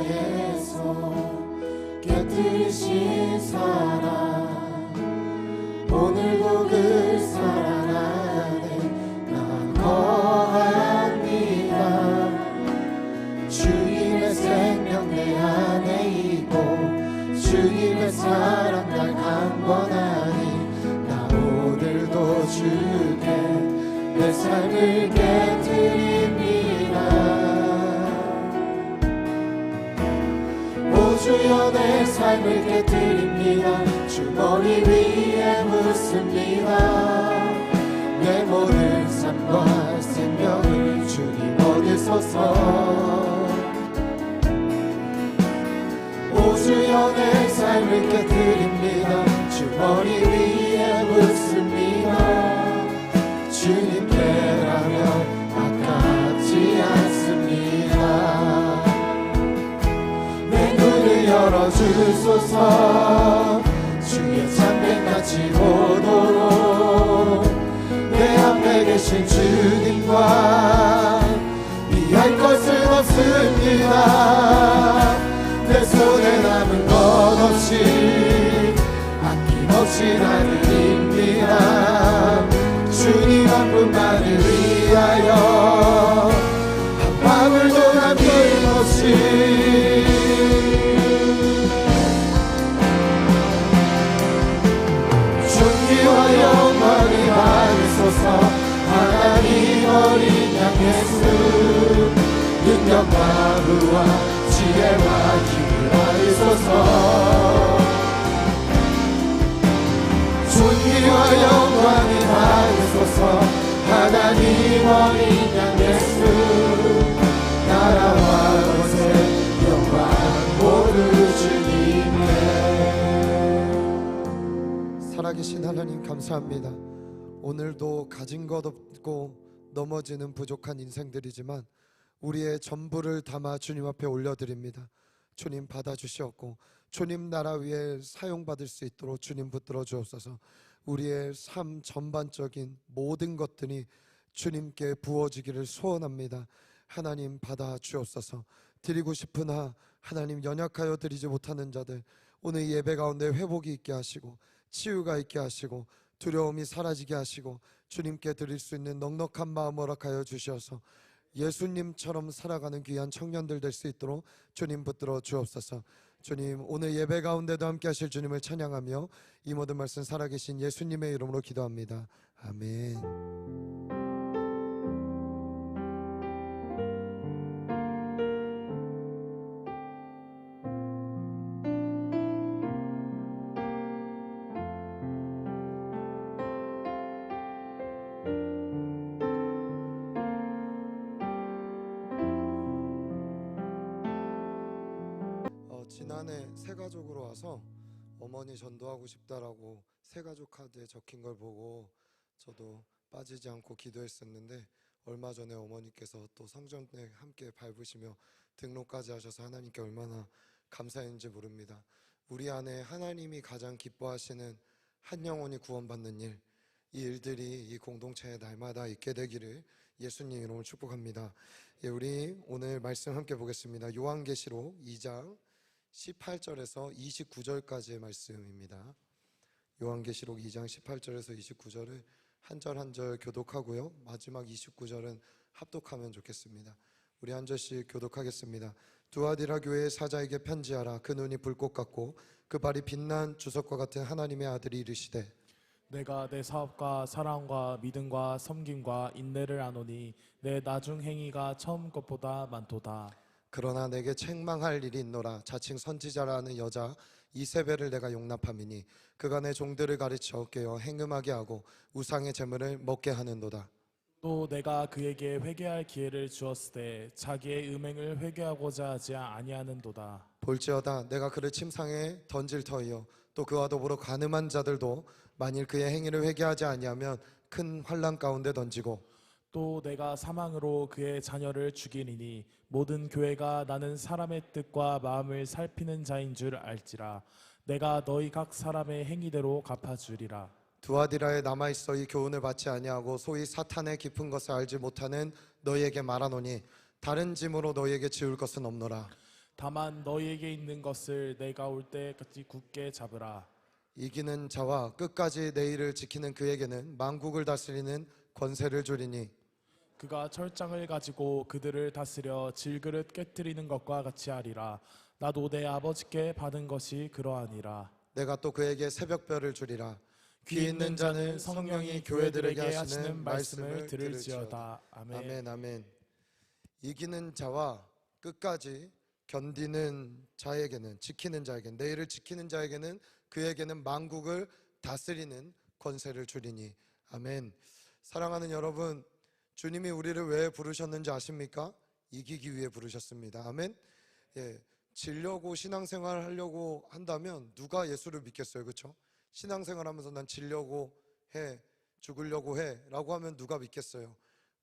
향해서 곁들이신 사랑, 오늘도 그 사랑 안에 난 거합니다. 주님의 생명 내 안에 있고 주님의 사랑 날 강권하니 나 오늘도 주께 내 삶을 깨뜨립니다. 오 주여 내 삶을 깨뜨립니다. 주 머리 위에 묻습니다. 내 모든 삶과 생명을 주님 얻으소서. 오 주여 내 삶을 깨뜨립니다. 주 머리 위에 묻습니다. 주님께라면 아깝지 않습니다. 내 눈을 열어주소서. 주의 참배같이 보도록 내 앞에 계신 주님과 비할 것은 없습니다. 내 손에 남은 것 없이 아낌없이 나를 입니다. 주님 한 분만을 위하여 한 방울도 남김없이 존귀와 영광을 받으소서. 하나님 어린 양 예수 능력과 부와 지혜와 힘을 받으소서. 존귀와 영광을 받으소서. 하나님 어린 양 예수 나라와 권세 영광 모두 주님께. 살아계신 하나님 감사합니다. 오늘도 가진 것 없고 넘어지는 부족한 인생들이지만 우리의 전부를 담아 주님 앞에 올려드립니다. 주님 받아주시옵고 주님 나라 위에 사용받을 수 있도록 주님 붙들어 주옵소서. 우리의 삶 전반적인 모든 것들이 주님께 부어지기를 소원합니다. 하나님 받아 주옵소서. 드리고 싶으나 하나님 연약하여 드리지 못하는 자들 오늘 예배 가운데 회복이 있게 하시고 치유가 있게 하시고 두려움이 사라지게 하시고 주님께 드릴 수 있는 넉넉한 마음 허락하여 주셔서 예수님처럼 살아가는 귀한 청년들 될 수 있도록 주님 붙들어 주옵소서. 주님 오늘 예배 가운데도 함께 하실 주님을 찬양하며 이 모든 말씀 살아계신 예수님의 이름으로 기도합니다. 아멘. 지난해 새가족으로 와서 어머니 전도하고 싶다라고 새가족 카드에 적힌 걸 보고 저도 빠지지 않고 기도했었는데 얼마 전에 어머니께서 또 성전에 함께 밟으시며 등록까지 하셔서 하나님께 얼마나 감사했는지 모릅니다. 우리 안에 하나님이 가장 기뻐하시는 한 영혼이 구원받는 일, 이 일들이 이 공동체에 날마다 있게 되기를 예수님 이름으로 축복합니다. 우리 오늘 말씀 함께 보겠습니다. 요한계시록 2장 18절에서 29절까지의 말씀입니다. 요한계시록 2장 18절에서 29절을 한 절 한 절 교독하고요, 마지막 29절은 합독하면 좋겠습니다. 우리 한 절씩 교독하겠습니다. 두아디라 교회의 사자에게 편지하라. 그 눈이 불꽃 같고 그 발이 빛난 주석과 같은 하나님의 아들이 이르시되 내가 내 사업과 사랑과 믿음과 섬김과 인내를 아노니 내 나중 행위가 처음 것보다 많도다. 그러나 내게 책망할 일이 있노라. 자칭 선지자라는 여자 이세벨을 내가 용납함이니 그가 내 종들을 가르쳐 깨어 행음하게 하고 우상의 제물을 먹게 하는도다. 또 내가 그에게 회개할 기회를 주었을 때 자기의 음행을 회개하고자 하지 아니하는도다. 볼지어다 내가 그를 침상에 던질 터이요 또 그와 더불어 간음한 자들도 만일 그의 행위를 회개하지 아니하면 큰 환난 가운데 던지고 또 내가 사망으로 그의 자녀를 죽이리니 모든 교회가 나는 사람의 뜻과 마음을 살피는 자인 줄 알지라. 내가 너희 각 사람의 행위대로 갚아주리라. 두아디라에 남아있어 이 교훈을 받지 아니하고 소위 사탄의 깊은 것을 알지 못하는 너희에게 말하노니 다른 짐으로 너희에게 지울 것은 없노라. 다만 너희에게 있는 것을 내가 올 때까지 굳게 잡으라. 이기는 자와 끝까지 내 일을 지키는 그에게는 만국을 다스리는 권세를 주리니 그가 철장을 가지고 그들을 다스려 질그릇 깨뜨리는 것과 같이 하리라. 나도 내 아버지께 받은 것이 그러하니라. 내가 또 그에게 새벽별을 주리라. 귀 있는 자는 성령이 교회들에게 하시는 말씀을 들을지어다. 아멘. 아멘 아멘. 이기는 자와 끝까지 견디는 자에게는, 지키는 자에게는, 내 일을 지키는 자에게는, 그에게는 만국을 다스리는 권세를 주리니. 아멘. 사랑하는 여러분, 주님이 우리를 왜 부르셨는지 아십니까? 이기기 위해 부르셨습니다. 아멘. 예, 지려고 신앙생활 하려고 한다면 누가 예수를 믿겠어요? 그렇죠? 신앙생활 하면서 난 지려고 해, 죽으려고 해 라고 하면 누가 믿겠어요?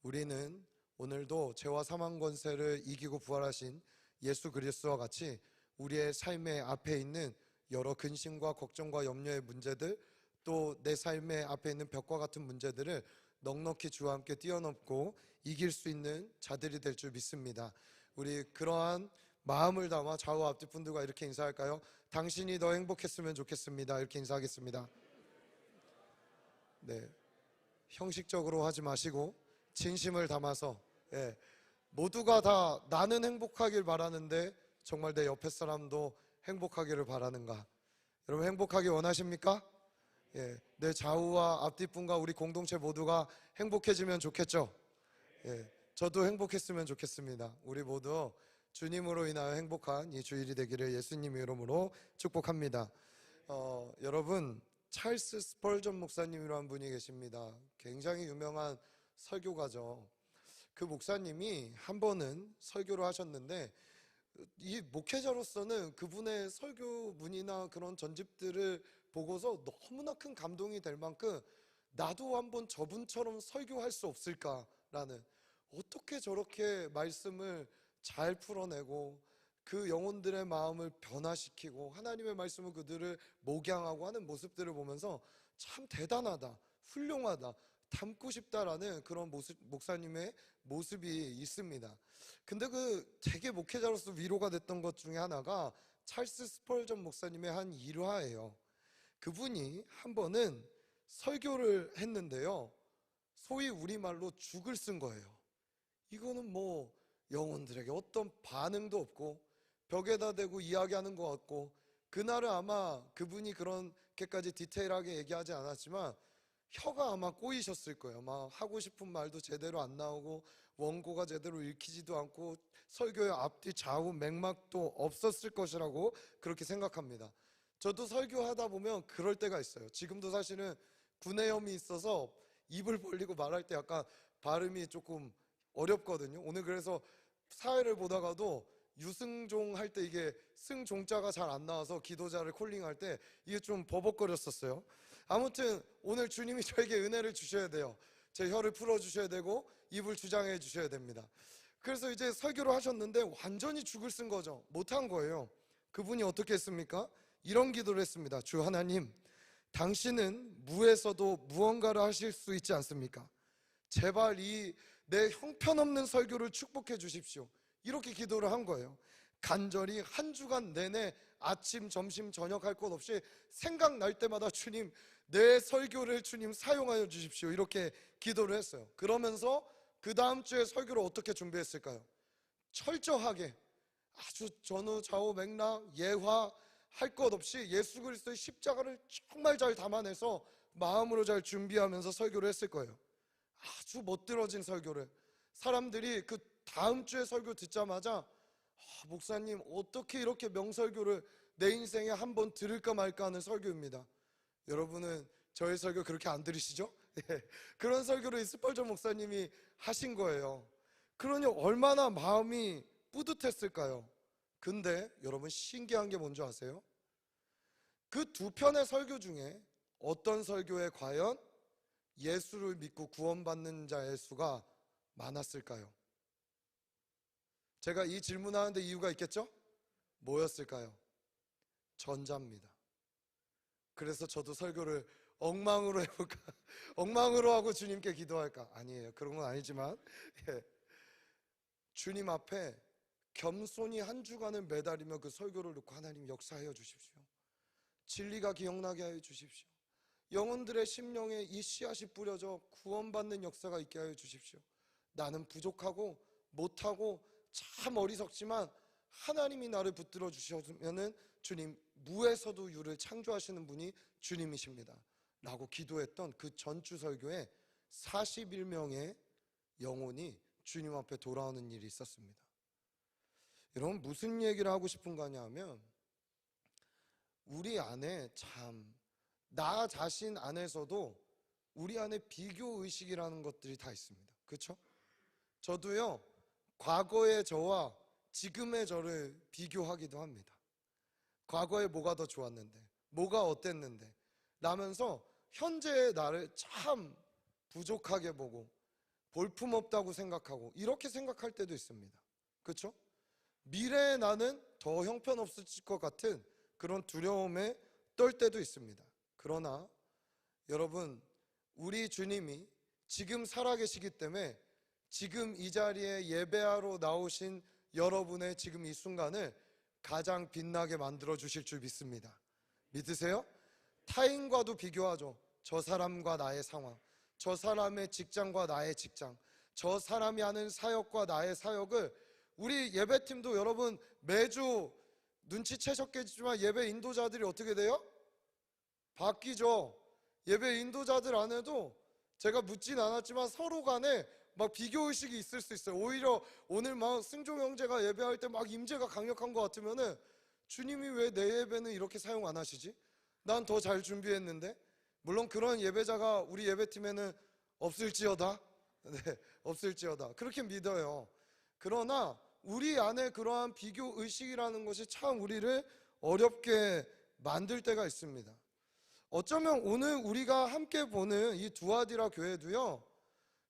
우리는 오늘도 죄와 사망 권세를 이기고 부활하신 예수 그리스도와 같이 우리의 삶의 앞에 있는 여러 근심과 걱정과 염려의 문제들, 또 내 삶의 앞에 있는 벽과 같은 문제들을 넉넉히 주와 함께 뛰어넘고 이길 수 있는 자들이 될 줄 믿습니다. 우리 그러한 마음을 담아 좌우 앞뒤 분들과 이렇게 인사할까요? 당신이 더 행복했으면 좋겠습니다. 이렇게 인사하겠습니다. 네, 형식적으로 하지 마시고 진심을 담아서, 예, 모두가 다 나는 행복하길 바라는데 정말 내 옆에 사람도 행복하기를 바라는가? 여러분 행복하기 원하십니까? 예, 내 좌우와 앞뒤분과 우리 공동체 모두가 행복해지면 좋겠죠? 예, 저도 행복했으면 좋겠습니다. 우리 모두 주님으로 인하여 행복한 이 주일이 되기를 예수님 이름으로 축복합니다. 여러분, 찰스 스펄전 목사님이라는 분이 계십니다. 굉장히 유명한 설교가죠. 그 목사님이 한 번은 설교를 하셨는데 이 목회자로서는 그분의 설교문이나 그런 전집들을 보고서 너무나 큰 감동이 될 만큼 나도 한번 저분처럼 설교할 수 없을까라는, 어떻게 저렇게 말씀을 잘 풀어내고 그 영혼들의 마음을 변화시키고 하나님의 말씀을 그들을 목양하고 하는 모습들을 보면서 참 대단하다, 훌륭하다, 닮고 싶다라는 그런 목사님의 모습이 있습니다. 근데 그 되게 목회자로서 위로가 됐던 것 중에 하나가 찰스 스펄전 목사님의 한 일화예요. 그분이 한 번은 설교를 했는데요, 소위 우리말로 죽을 쓴 거예요. 이거는 뭐 영혼들에게 어떤 반응도 없고 벽에다 대고 이야기하는 것 같고, 그날은 아마 그분이 그렇게까지 디테일하게 얘기하지 않았지만 혀가 아마 꼬이셨을 거예요. 막 하고 싶은 말도 제대로 안 나오고 원고가 제대로 읽히지도 않고 설교의 앞뒤 좌우 맥락도 없었을 것이라고 그렇게 생각합니다. 저도 설교하다 보면 그럴 때가 있어요. 지금도 사실은 구내염이 있어서 입을 벌리고 말할 때 약간 발음이 조금 어렵거든요. 오늘 그래서 사회를 보다가도 유승종 할 때 이게 승종자가 잘 안 나와서 기도자를 콜링할 때 이게 좀 버벅거렸었어요. 아무튼 오늘 주님이 저에게 은혜를 주셔야 돼요. 제 혀를 풀어주셔야 되고 입을 주장해 주셔야 됩니다. 그래서 이제 설교를 하셨는데 완전히 죽을 쓴 거죠. 못한 거예요. 그분이 어떻게 했습니까? 이런 기도를 했습니다. 주 하나님, 당신은 무에서도 무언가를 하실 수 있지 않습니까? 제발 이 내 형편없는 설교를 축복해 주십시오. 이렇게 기도를 한 거예요. 간절히 한 주간 내내 아침, 점심, 저녁 할 것 없이 생각날 때마다 주님, 내 설교를 주님 사용하여 주십시오. 이렇게 기도를 했어요. 그러면서 그 다음 주에 설교를 어떻게 준비했을까요? 철저하게 아주 전후 좌우 맥락 예화 할 것 없이 예수 그리스도의 십자가를 정말 잘 담아내서 마음으로 잘 준비하면서 설교를 했을 거예요. 아주 멋들어진 설교를. 사람들이 그 다음 주에 설교 듣자마자 목사님 어떻게 이렇게 명설교를 내 인생에 한번 들을까 말까 하는 설교입니다. 여러분은 저의 설교 그렇게 안 들으시죠? 네. 그런 설교를 스펄전 목사님이 하신 거예요. 그러니 얼마나 마음이 뿌듯했을까요? 근데 여러분 신기한 게 뭔지 아세요? 그 두 편의 설교 중에 어떤 설교에 과연 예수를 믿고 구원받는 자의 수가 많았을까요? 제가 이 질문하는데 이유가 있겠죠? 뭐였을까요? 전자입니다. 그래서 저도 설교를 엉망으로 해볼까? 엉망으로 하고 주님께 기도할까? 아니에요. 그런 건 아니지만, 예. 주님 앞에 겸손히 한 주간을 매달리며 그 설교를 듣고 하나님 역사하여 주십시오. 진리가 기억나게 하여 주십시오. 영혼들의 심령에 이 씨앗이 뿌려져 구원받는 역사가 있게 하여 주십시오. 나는 부족하고 못하고 참 어리석지만 하나님이 나를 붙들어 주셨으면은 주님, 무에서도 유를 창조하시는 분이 주님이십니다 라고 기도했던 그 전주 설교에 41명의 영혼이 주님 앞에 돌아오는 일이 있었습니다. 여러분, 무슨 얘기를 하고 싶은 거냐 하면, 우리 안에 참 나 자신 안에서도 우리 안에 비교의식이라는 것들이 다 있습니다. 그렇죠? 저도요, 과거의 저와 지금의 저를 비교하기도 합니다. 과거에 뭐가 더 좋았는데, 뭐가 어땠는데 라면서 현재의 나를 참 부족하게 보고 볼품없다고 생각하고 이렇게 생각할 때도 있습니다. 그렇죠? 미래의 나는 더 형편없을 것 같은 그런 두려움에 떨 때도 있습니다. 그러나 여러분, 우리 주님이 지금 살아계시기 때문에 지금 이 자리에 예배하러 나오신 여러분의 지금 이 순간을 가장 빛나게 만들어 주실 줄 믿습니다. 믿으세요? 타인과도 비교하죠. 저 사람과 나의 상황, 저 사람의 직장과 나의 직장, 저 사람이 하는 사역과 나의 사역을, 우리 예배팀도 여러분 매주 눈치채셨겠지만 예배 인도자들이 어떻게 돼요? 바뀌죠. 예배 인도자들 안에도 제가 묻진 않았지만 서로 간에 막 비교의식이 있을 수 있어요. 오히려 오늘 막 승조 형제가 예배할 때 막 임재가 강력한 것 같으면은 주님이 왜 내 예배는 이렇게 사용 안 하시지? 난 더 잘 준비했는데. 물론 그런 예배자가 우리 예배팀에는 없을지어다. 네, 없을지어다. 그렇게 믿어요. 그러나 우리 안에 그러한 비교의식이라는 것이 참 우리를 어렵게 만들 때가 있습니다. 어쩌면 오늘 우리가 함께 보는 이 두아디라 교회도요,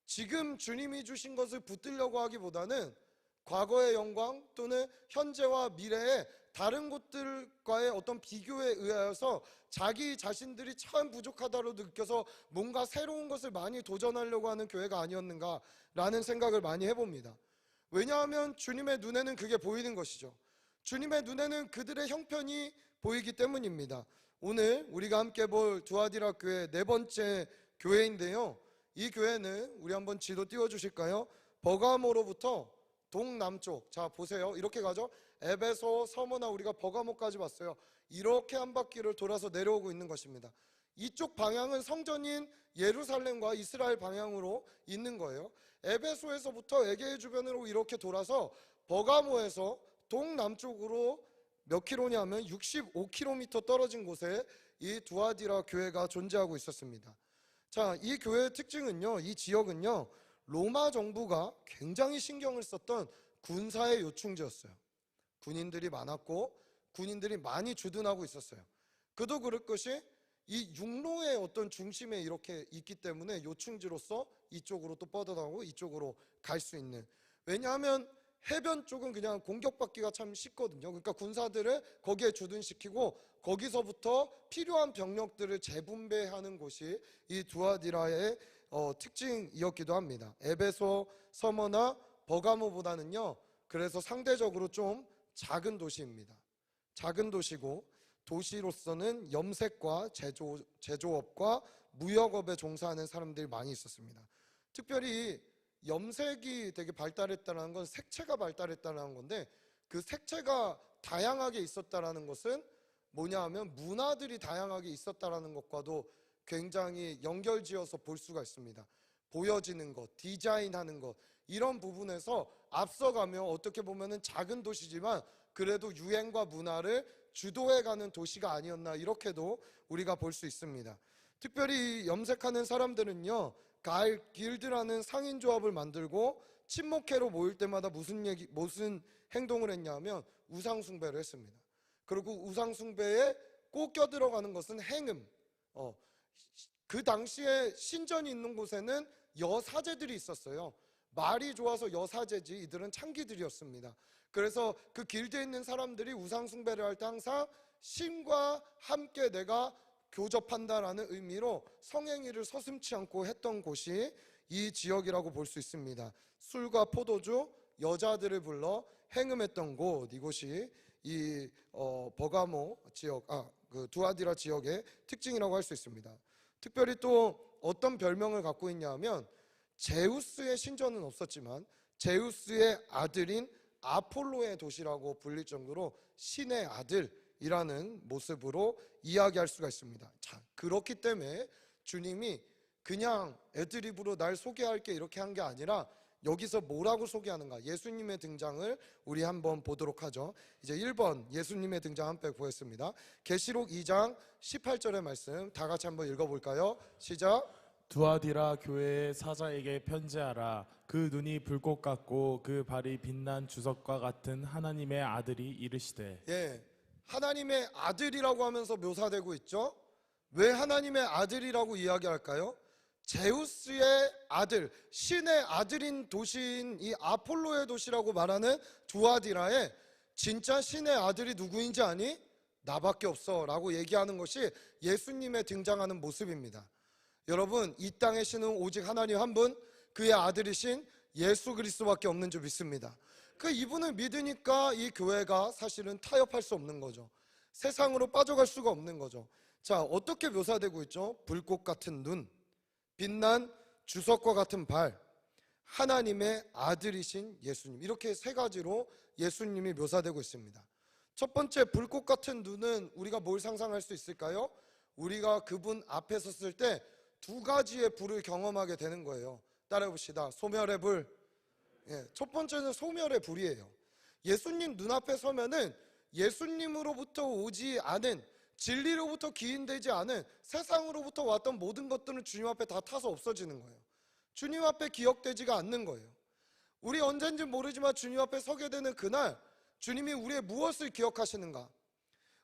지금 주님이 주신 것을 붙들려고 하기보다는 과거의 영광 또는 현재와 미래의 다른 곳들과의 어떤 비교에 의하여서 자기 자신들이 참 부족하다고 느껴서 뭔가 새로운 것을 많이 도전하려고 하는 교회가 아니었는가라는 생각을 많이 해봅니다. 왜냐하면 주님의 눈에는 그게 보이는 것이죠. 주님의 눈에는 그들의 형편이 보이기 때문입니다. 오늘 우리가 함께 볼 두아디라 교회 네 번째 교회인데요, 이 교회는 우리 한번 지도 띄워주실까요? 버가모로부터 동남쪽, 자 보세요, 이렇게 가죠. 에베소, 서머나 우리가 버가모까지 왔어요. 이렇게 한 바퀴를 돌아서 내려오고 있는 것입니다. 이쪽 방향은 성전인 예루살렘과 이스라엘 방향으로 있는 거예요. 에베소에서부터 에게해 주변으로 이렇게 돌아서 버가모에서 동남쪽으로 몇 킬로냐면 65km 떨어진 곳에 이 두아디라 교회가 존재하고 있었습니다. 자, 이 교회의 특징은요, 이 지역은요, 로마 정부가 굉장히 신경을 썼던 군사의 요충지였어요. 군인들이 많았고 군인들이 많이 주둔하고 있었어요. 그도 그럴 것이 이 육로의 어떤 중심에 이렇게 있기 때문에 요충지로서 이쪽으로 또 뻗어나오고 이쪽으로 갈 수 있는, 왜냐하면 해변 쪽은 그냥 공격받기가 참 쉽거든요. 그러니까 군사들을 거기에 주둔시키고 거기서부터 필요한 병력들을 재분배하는 곳이 이 두아디라의 특징이었기도 합니다. 에베소, 서머나 버가모보다는요, 그래서 상대적으로 좀 작은 도시입니다. 작은 도시고 도시로서는 염색과 제조업과 무역업에 종사하는 사람들이 많이 있었습니다. 특별히 염색이 되게 발달했다는 건 색채가 발달했다는 건데, 그 색채가 다양하게 있었다는 것은 뭐냐 하면 문화들이 다양하게 있었다는 것과도 굉장히 연결지어서 볼 수가 있습니다. 보여지는 것, 디자인하는 것, 이런 부분에서 앞서가며 어떻게 보면은 작은 도시지만 그래도 유행과 문화를 주도해가는 도시가 아니었나, 이렇게도 우리가 볼 수 있습니다. 특별히 염색하는 사람들은요, 길드라는 상인조합을 만들고 친목회로 모일 때마다 무슨 행동을 했냐면 우상숭배를 했습니다. 그리고 우상숭배에 꼭 껴들어가는 것은 행음. 그 당시에 신전이 있는 곳에는 여사제들이 있었어요. 말이 좋아서 여사제지, 이들은 창기들이었습니다. 그래서 그 길드에 있는 사람들이 우상숭배를 할 때 항상 신과 함께 내가 교접한다라는 의미로 성행위를 서슴지 않고 했던 곳이 이 지역이라고 볼 수 있습니다. 술과 포도주, 여자들을 불러 행음했던 곳, 이곳이 이 버가모 지역, 그 두아디라 지역의 특징이라고 할 수 있습니다. 특별히 또 어떤 별명을 갖고 있냐면 제우스의 신전은 없었지만 제우스의 아들인 아폴로의 도시라고 불릴 정도로 신의 아들이라는 모습으로 이야기할 수가 있습니다. 자, 그렇기 때문에 주님이 그냥 애드립으로 날 소개할게 이렇게 한 게 아니라 여기서 뭐라고 소개하는가, 예수님의 등장을 우리 한번 보도록 하죠. 이제 1번 예수님의 등장 한번 보겠습니다. 계시록 2장 18절의 말씀 다 같이 한번 읽어볼까요? 시작. 두아디라 교회의 사자에게 편지하라. 그 눈이 불꽃 같고 그 발이 빛난 주석과 같은 하나님의 아들이 이르시되. 예, 하나님의 아들이라고 하면서 묘사되고 있죠. 왜 하나님의 아들이라고 이야기할까요? 제우스의 아들, 신의 아들인 도시인 이 아폴로의 도시라고 말하는 두아디라에 진짜 신의 아들이 누구인지 아니? 나밖에 없어 라고 얘기하는 것이 예수님의 등장하는 모습입니다. 여러분, 이 땅의 신은 오직 하나님 한 분, 그의 아들이신 예수 그리스도밖에 없는 줄 믿습니다. 그 이분을 믿으니까 이 교회가 사실은 타협할 수 없는 거죠. 세상으로 빠져갈 수가 없는 거죠. 자, 어떻게 묘사되고 있죠? 불꽃 같은 눈, 빛난 주석과 같은 발, 하나님의 아들이신 예수님, 이렇게 세 가지로 예수님이 묘사되고 있습니다. 첫 번째, 불꽃 같은 눈은 우리가 뭘 상상할 수 있을까요? 우리가 그분 앞에 섰을 때 두 가지의 불을 경험하게 되는 거예요. 따라해봅시다. 소멸의 불. 첫 번째는 소멸의 불이에요. 예수님 눈앞에 서면은 예수님으로부터 오지 않은, 진리로부터 기인되지 않은 세상으로부터 왔던 모든 것들은 주님 앞에 다 타서 없어지는 거예요. 주님 앞에 기억되지가 않는 거예요. 우리 언젠지 모르지만 주님 앞에 서게 되는 그날 주님이 우리의 무엇을 기억하시는가?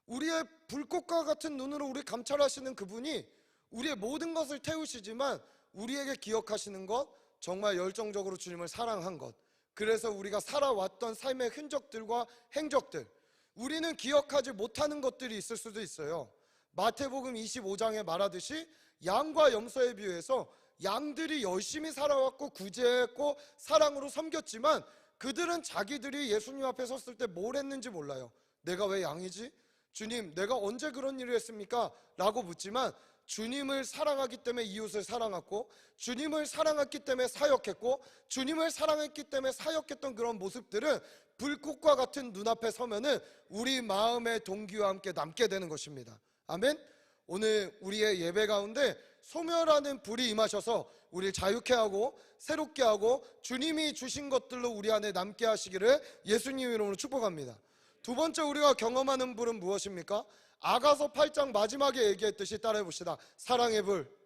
우리의 불꽃과 같은 눈으로 우리 감찰하시는 그분이 우리의 모든 것을 태우시지만 우리에게 기억하시는 것, 정말 열정적으로 주님을 사랑한 것, 그래서 우리가 살아왔던 삶의 흔적들과 행적들, 우리는 기억하지 못하는 것들이 있을 수도 있어요. 마태복음 25장에 말하듯이 양과 염소에 비유해서 양들이 열심히 살아왔고 구제했고 사랑으로 섬겼지만 그들은 자기들이 예수님 앞에 섰을 때 뭘 했는지 몰라요. 내가 왜 양이지? 주님, 내가 언제 그런 일을 했습니까? 라고 묻지만 주님을 사랑하기 때문에 이웃을 사랑했고, 주님을 사랑했기 때문에 사역했고, 주님을 사랑했기 때문에 사역했던 그런 모습들은 불꽃과 같은 눈앞에 서면은 우리 마음의 동기와 함께 남게 되는 것입니다. 아멘. 오늘 우리의 예배 가운데 소멸하는 불이 임하셔서 우리를 자유케 하고 새롭게 하고 주님이 주신 것들로 우리 안에 남게 하시기를 예수님 이름으로 축복합니다. 두 번째 우리가 경험하는 불은 무엇입니까? 아가서 8장 마지막에 얘기했듯이 따라해봅시다. 사랑의 불.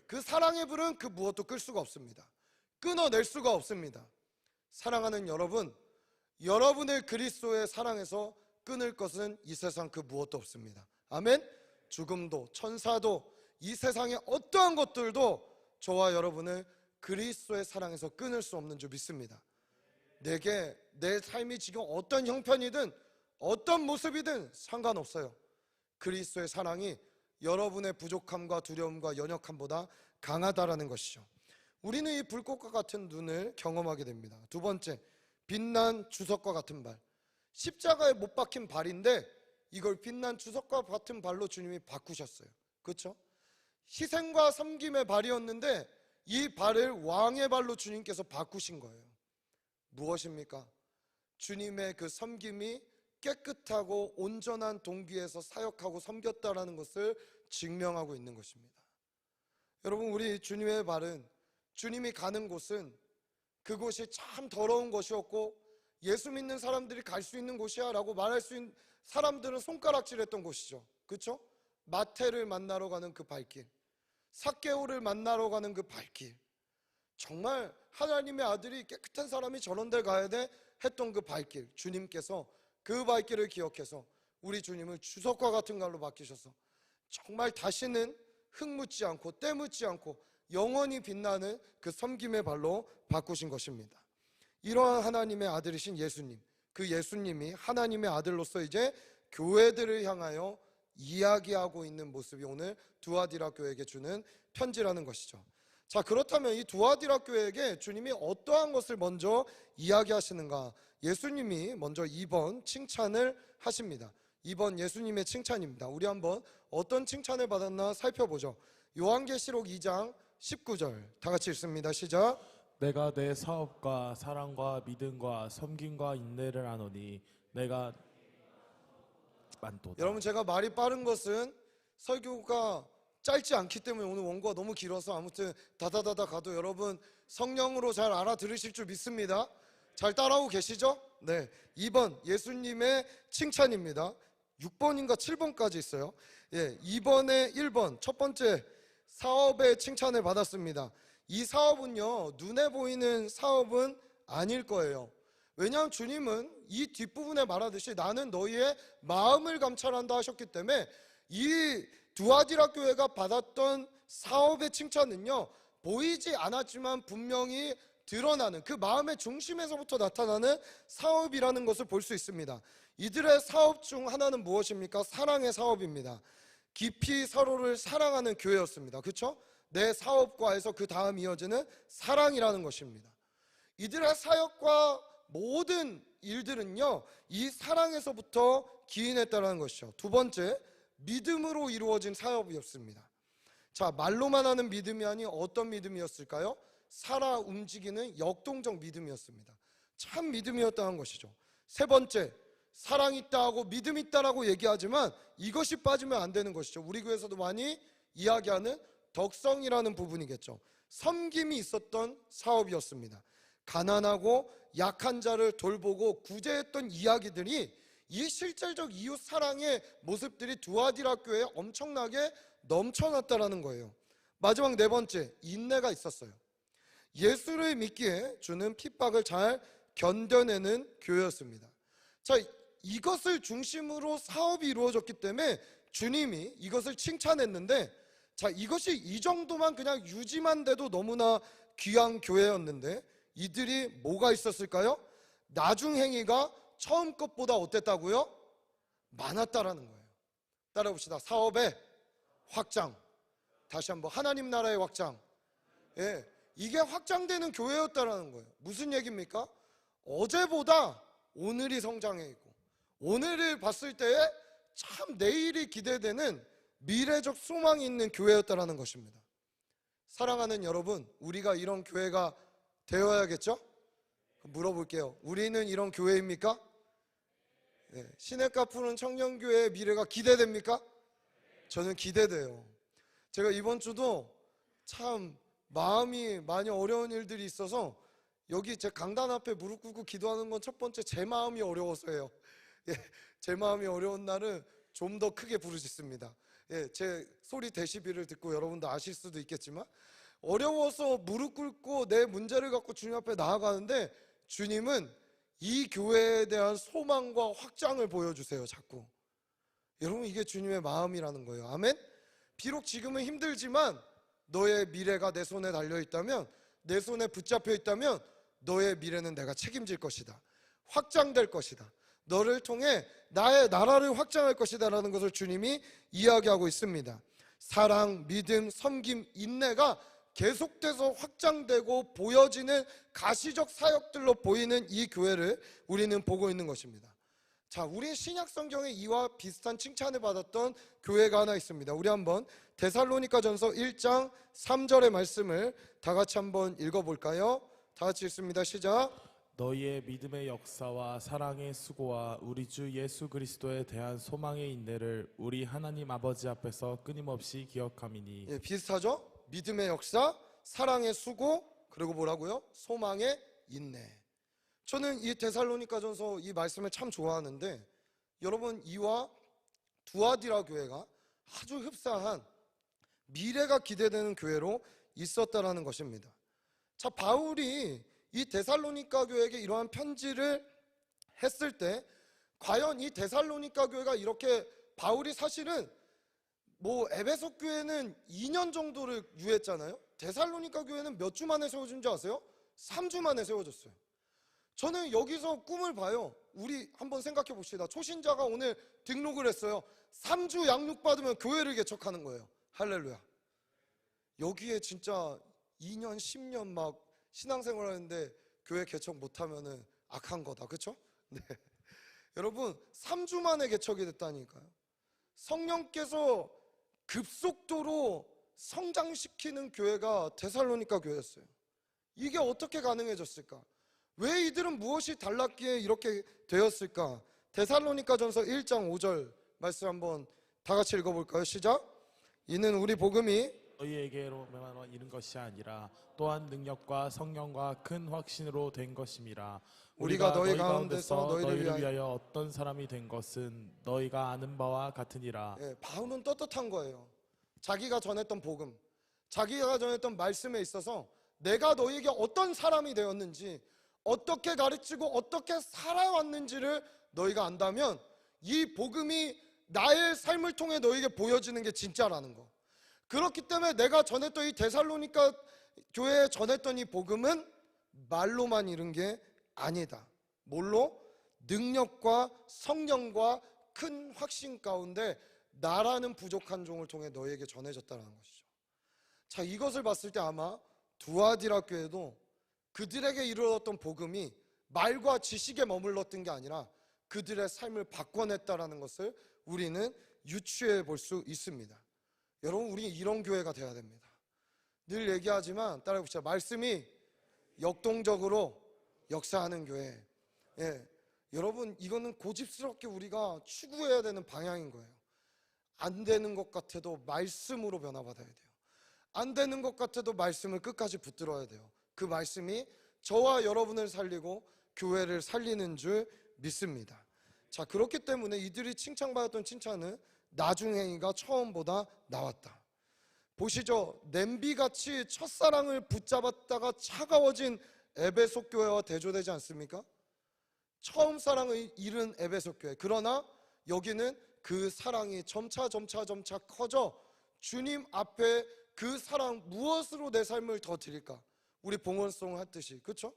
그 사랑의 불은 그 무엇도 끌 수가 없습니다. 끊어낼 수가 없습니다. 사랑하는 여러분, 여러분을 그리스도의 사랑에서 끊을 것은 이 세상 그 무엇도 없습니다. 아멘. 죽음도 천사도 이 세상의 어떠한 것들도 저와 여러분을 그리스도의 사랑에서 끊을 수 없는 줄 믿습니다. 내게 내 삶이 지금 어떤 형편이든 어떤 모습이든 상관없어요. 그리스도의 사랑이 여러분의 부족함과 두려움과 연약함보다 강하다라는 것이죠. 우리는 이 불꽃과 같은 눈을 경험하게 됩니다. 두 번째, 빛난 주석과 같은 발. 십자가에 못 박힌 발인데 이걸 빛난 주석과 같은 발로 주님이 바꾸셨어요. 그렇죠? 희생과 섬김의 발이었는데 이 발을 왕의 발로 주님께서 바꾸신 거예요. 무엇입니까? 주님의 그 섬김이 깨끗하고 온전한 동기에서 사역하고 섬겼다라는 것을 증명하고 있는 것입니다. 여러분, 우리 주님의 발은, 주님이 가는 곳은 그곳이 참 더러운 것이었고 예수 믿는 사람들이 갈 수 있는 곳이야 라고 말할 수 있는 사람들은 손가락질했던 곳이죠. 그렇죠? 마태를 만나러 가는 그 발길, 삭개오를 만나러 가는 그 발길, 정말 하나님의 아들이 깨끗한 사람이 저런 데 가야 돼 했던 그 발길, 주님께서 그 발길을 기억해서 우리 주님을 주석과 같은 갈로 바뀌셔서 정말 다시는 흙 묻지 않고 때 묻지 않고 영원히 빛나는 그 섬김의 발로 바꾸신 것입니다. 이러한 하나님의 아들이신 예수님, 그 예수님이 하나님의 아들로서 이제 교회들을 향하여 이야기하고 있는 모습이 오늘 두아디라 교회에게 주는 편지라는 것이죠. 자, 그렇다면 이 두아디라 교회에게 주님이 어떠한 것을 먼저 이야기하시는가? 예수님이 먼저 2번 칭찬을 하십니다. 2번 예수님의 칭찬입니다. 우리 한번 어떤 칭찬을 받았나 살펴보죠. 요한계시록 2장 19절 다 같이 읽습니다. 시작. 내가 내 사업과 사랑과 믿음과 섬김과 인내를 아노니 내가 만도다. 여러분, 제가 말이 빠른 것은 설교가 짧지 않기 때문에 오늘 원고가 너무 길어서 아무튼 다다다다 가도 여러분 성령으로 잘 알아들으실 줄 믿습니다. 잘 따라오고 계시죠? 네, 2번 예수님의 칭찬입니다. 6번인가 7번까지 있어요. 예, 2번에 1번 첫 번째 사업의 칭찬을 받았습니다. 이 사업은요, 눈에 보이는 사업은 아닐 거예요. 왜냐하면 주님은 이 뒷부분에 말하듯이 나는 너희의 마음을 감찰한다 하셨기 때문에 이 두아디라 교회가 받았던 사업의 칭찬은요, 보이지 않았지만 분명히 드러나는 그 마음의 중심에서부터 나타나는 사업이라는 것을 볼 수 있습니다. 이들의 사업 중 하나는 무엇입니까? 사랑의 사업입니다. 깊이 서로를 사랑하는 교회였습니다. 그렇죠? 내 사업과에서 그 다음 이어지는 사랑이라는 것입니다. 이들의 사역과 모든 일들은요, 이 사랑에서부터 기인했다는 것이죠. 두 번째, 믿음으로 이루어진 사업이었습니다. 자, 말로만 하는 믿음이 아닌 어떤 믿음이었을까요? 살아 움직이는 역동적 믿음이었습니다. 참 믿음이었다는 것이죠. 세 번째, 사랑 있다 하고 믿음 있다라고 얘기하지만 이것이 빠지면 안 되는 것이죠. 우리 교회에서도 많이 이야기하는 덕성이라는 부분이겠죠. 섬김이 있었던 사업이었습니다. 가난하고 약한 자를 돌보고 구제했던 이야기들이, 이 실질적 이웃 사랑의 모습들이 두아디라 교회에 엄청나게 넘쳐났다라는 거예요. 마지막 네 번째, 인내가 있었어요. 예수를 믿기에 주는 핍박을 잘 견뎌내는 교회였습니다. 자, 이것을 중심으로 사업이 이루어졌기 때문에 주님이 이것을 칭찬했는데, 자, 이것이 이 정도만 그냥 유지만 돼도 너무나 귀한 교회였는데 이들이 뭐가 있었을까요? 나중 행위가 처음 것보다 어땠다고요? 많았다라는 거예요. 따라해봅시다. 사업의 확장. 다시 한번 하나님 나라의 확장. 예, 이게 확장되는 교회였다라는 거예요. 무슨 얘기입니까? 어제보다 오늘이 성장해 있고, 오늘을 봤을 때에 참 내일이 기대되는 미래적 소망이 있는 교회였다라는 것입니다. 사랑하는 여러분, 우리가 이런 교회가 되어야겠죠? 물어볼게요. 우리는 이런 교회입니까? 네. 시냇가 푸른 청년교회의 미래가 기대됩니까? 저는 기대돼요. 제가 이번 주도 참 마음이 많이 어려운 일들이 있어서 여기 제 강단 앞에 무릎 꿇고 기도하는 건 첫 번째 제 마음이 어려워서예요. 예, 제 마음이 어려운 날은 좀 더 크게 부르짖습니다. 예, 제 소리 데시벨을 듣고 여러분도 아실 수도 있겠지만 어려워서 무릎 꿇고 내 문제를 갖고 주님 앞에 나아가는데 주님은 이 교회에 대한 소망과 확장을 보여주세요. 자꾸. 여러분, 이게 주님의 마음이라는 거예요. 아멘? 비록 지금은 힘들지만 너의 미래가 내 손에 달려있다면, 내 손에 붙잡혀 있다면 너의 미래는 내가 책임질 것이다. 확장될 것이다. 너를 통해 나의 나라를 확장할 것이다 라는 것을 주님이 이야기하고 있습니다. 사랑, 믿음, 섬김, 인내가 계속돼서 확장되고 보여지는 가시적 사역들로 보이는 이 교회를 우리는 보고 있는 것입니다. 자, 우리 신약 성경에 이와 비슷한 칭찬을 받았던 교회가 하나 있습니다. 우리 한번 데살로니가전서 1장 3절의 말씀을 다 같이 한번 읽어볼까요? 다 같이 읽습니다. 시작. 너희의 믿음의 역사와 사랑의 수고와 우리 주 예수 그리스도에 대한 소망의 인내를 우리 하나님 아버지 앞에서 끊임없이 기억함이니. 예, 비슷하죠? 믿음의 역사, 사랑의 수고, 그리고 뭐라고요? 소망의 인내. 저는 이 데살로니가전서 이 말씀을 참 좋아하는데, 여러분, 이와 두아디라 교회가 아주 흡사한 미래가 기대되는 교회로 있었다라는 것입니다. 자, 바울이 이 데살로니가 교회에게 이러한 편지를 했을 때 과연 이 데살로니가 교회가 이렇게, 바울이 사실은 뭐 에베소 교회는 2년 정도를 유했잖아요. 데살로니가 교회는 몇 주 만에 세워진 줄 아세요? 3주 만에 세워졌어요. 저는 여기서 꿈을 봐요. 우리 한번 생각해 봅시다. 초신자가 오늘 등록을 했어요. 3주 양육 받으면 교회를 개척하는 거예요. 할렐루야. 여기에 진짜 2년 10년 막 신앙생활 하는데 교회 개척 못하면은 악한 거다, 그렇죠? 네. 여러분 3주 만에 개척이 됐다니까요. 성령께서 급속도로 성장시키는 교회가 데살로니가 교회였어요. 이게 어떻게 가능해졌을까? 왜 이들은 무엇이 달랐기에 이렇게 되었을까? 데살로니가전서 1장 5절 말씀 한번 다 같이 읽어볼까요? 시작. 이는 우리 복음이 너희에게로만 이른 것이 아니라 또한 능력과 성령과 큰 확신으로 된 것임이라. 우리가 너희 가운데서 너희를 위하여 어떤 사람이 된 것은 너희가 아는 바와 같으니라. 예, 바울은 떳떳한 거예요. 자기가 전했던 복음, 자기가 전했던 말씀에 있어서 내가 너희에게 어떤 사람이 되었는지, 어떻게 가르치고 어떻게 살아왔는지를 너희가 안다면 이 복음이 나의 삶을 통해 너희에게 보여지는 게 진짜라는 거. 그렇기 때문에 내가 전했던 이 데살로니가 교회에 전했던 이 복음은 말로만 이룬 게 아니다. 뭘로? 능력과 성령과 큰 확신 가운데 나라는 부족한 종을 통해 너희에게 전해졌다는 것이죠. 자, 이것을 봤을 때 아마 두아디라 교회도 그들에게 이루어졌던 복음이 말과 지식에 머물렀던 게 아니라 그들의 삶을 바꿔냈다라는 것을 우리는 유추해 볼 수 있습니다. 여러분, 우리 이런 교회가 돼야 됩니다. 늘 얘기하지만 따라해 보시죠. 말씀이 역동적으로 역사하는 교회. 예, 여러분, 이거는 고집스럽게 우리가 추구해야 되는 방향인 거예요. 안 되는 것 같아도 말씀으로 변화받아야 돼요. 안 되는 것 같아도 말씀을 끝까지 붙들어야 돼요. 그 말씀이 저와 여러분을 살리고 교회를 살리는 줄 믿습니다. 자, 그렇기 때문에 이들이 칭찬받았던 칭찬은 나중행이가 처음보다 나왔다. 보시죠. 냄비같이 첫사랑을 붙잡았다가 차가워진 에베소 교회와 대조되지 않습니까? 처음 사랑을 잃은 에베소 교회. 그러나 여기는 그 사랑이 점차 커져 주님 앞에 그 사랑, 무엇으로 내 삶을 더 드릴까? 우리 봉헌송 했듯이, 그렇죠?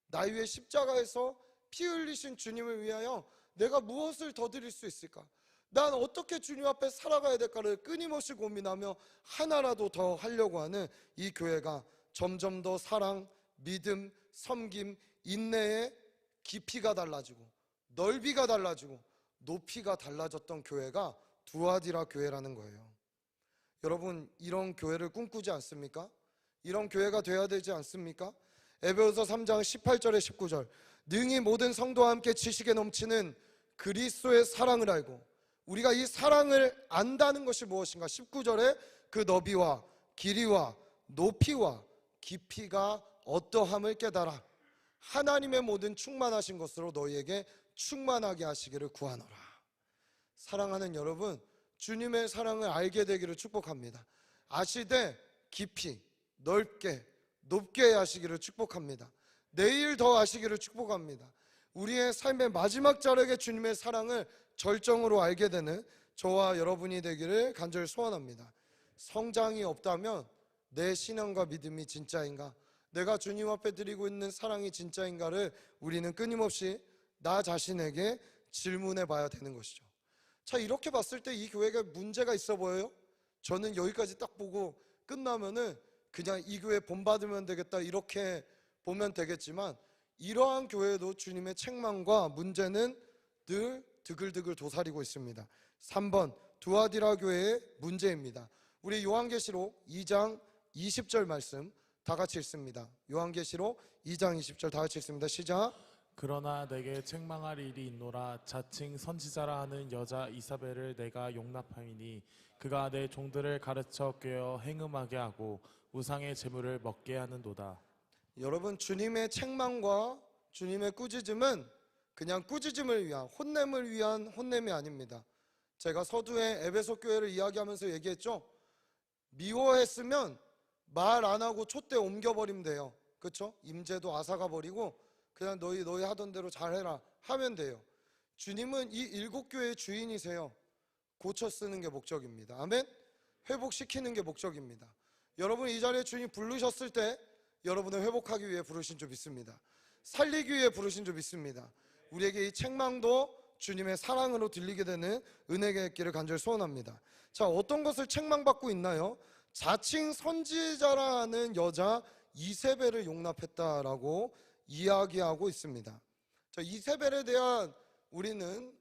나 위에 십자가에서 피 흘리신 주님을 위하여 내가 무엇을 더 드릴 수 있을까? 난 어떻게 주님 앞에 살아가야 될까를 끊임없이 고민하며 하나라도 더 하려고 하는 이 교회가 점점 더 사랑, 믿음, 섬김, 인내의 깊이가 달라지고 넓이가 달라지고 높이가 달라졌던 교회가 두아디라 교회라는 거예요. 여러분, 이런 교회를 꿈꾸지 않습니까? 이런 교회가 돼야 되지 않습니까? 에베소서 3장 18절에 19절, 능히 모든 성도와 함께 지식에 넘치는 그리스도의 사랑을 알고, 우리가 이 사랑을 안다는 것이 무엇인가? 19절에 그 너비와 길이와 높이와 깊이가 어떠함을 깨달아 하나님의 모든 충만하신 것으로 너희에게 충만하게 하시기를 구하노라. 사랑하는 여러분, 주님의 사랑을 알게 되기를 축복합니다. 아시되 깊이, 넓게, 높게 하시기를 축복합니다. 내일 더 아시기를 축복합니다. 우리의 삶의 마지막 자락에 주님의 사랑을 절정으로 알게 되는 저와 여러분이 되기를 간절히 소원합니다. 성장이 없다면 내 신앙과 믿음이 진짜인가? 내가 주님 앞에 드리고 있는 사랑이 진짜인가를 우리는 끊임없이 나 자신에게 질문해 봐야 되는 것이죠. 자, 이렇게 봤을 때 이 교회가 문제가 있어 보여요? 저는 여기까지 딱 보고 끝나면은 그냥 이 교회 본받으면 되겠다 이렇게 보면 되겠지만, 이러한 교회도 주님의 책망과 문제는 늘 드글드글 도사리고 있습니다. 3번 두아디라 교회의 문제입니다. 우리 요한계시록 2장 20절 말씀 다 같이 읽습니다. 요한계시록 2장 20절 다 같이 읽습니다. 시작. 그러나 내게 책망할 일이 있노라. 자칭 선지자라 하는 여자 이사벨을 내가 용납하이니 그가 내 종들을 가르쳐 꿰어 행음하게 하고 우상의 제물을 먹게 하는도다. 여러분, 주님의 책망과 주님의 꾸짖음은 그냥 꾸짖음을 위한, 혼냄을 위한 혼냄이 아닙니다. 제가 서두에 에베소 교회를 이야기하면서 얘기했죠. 미워했으면 말 안 하고 촛대 옮겨버리면 돼요. 그렇죠? 임재도 앗아가 버리고 그냥 너희 하던 대로 잘해라 하면 돼요. 주님은 이 7교회의 주인이세요. 고쳐 쓰는 게 목적입니다. 아멘? 회복시키는 게 목적입니다. 여러분, 이 자리에 주님 부르셨을 때 여러분을 회복하기 위해 부르신 줄 믿습니다. 살리기 위해 부르신 줄 믿습니다. 우리에게 이 책망도 주님의 사랑으로 들리게 되는 은혜가 있기를 간절히 소원합니다. 자, 어떤 것을 책망받고 있나요? 자칭 선지자라는 여자 이세벨을 용납했다라고 이야기하고 있습니다. 자, 이세벨에 대한 우리는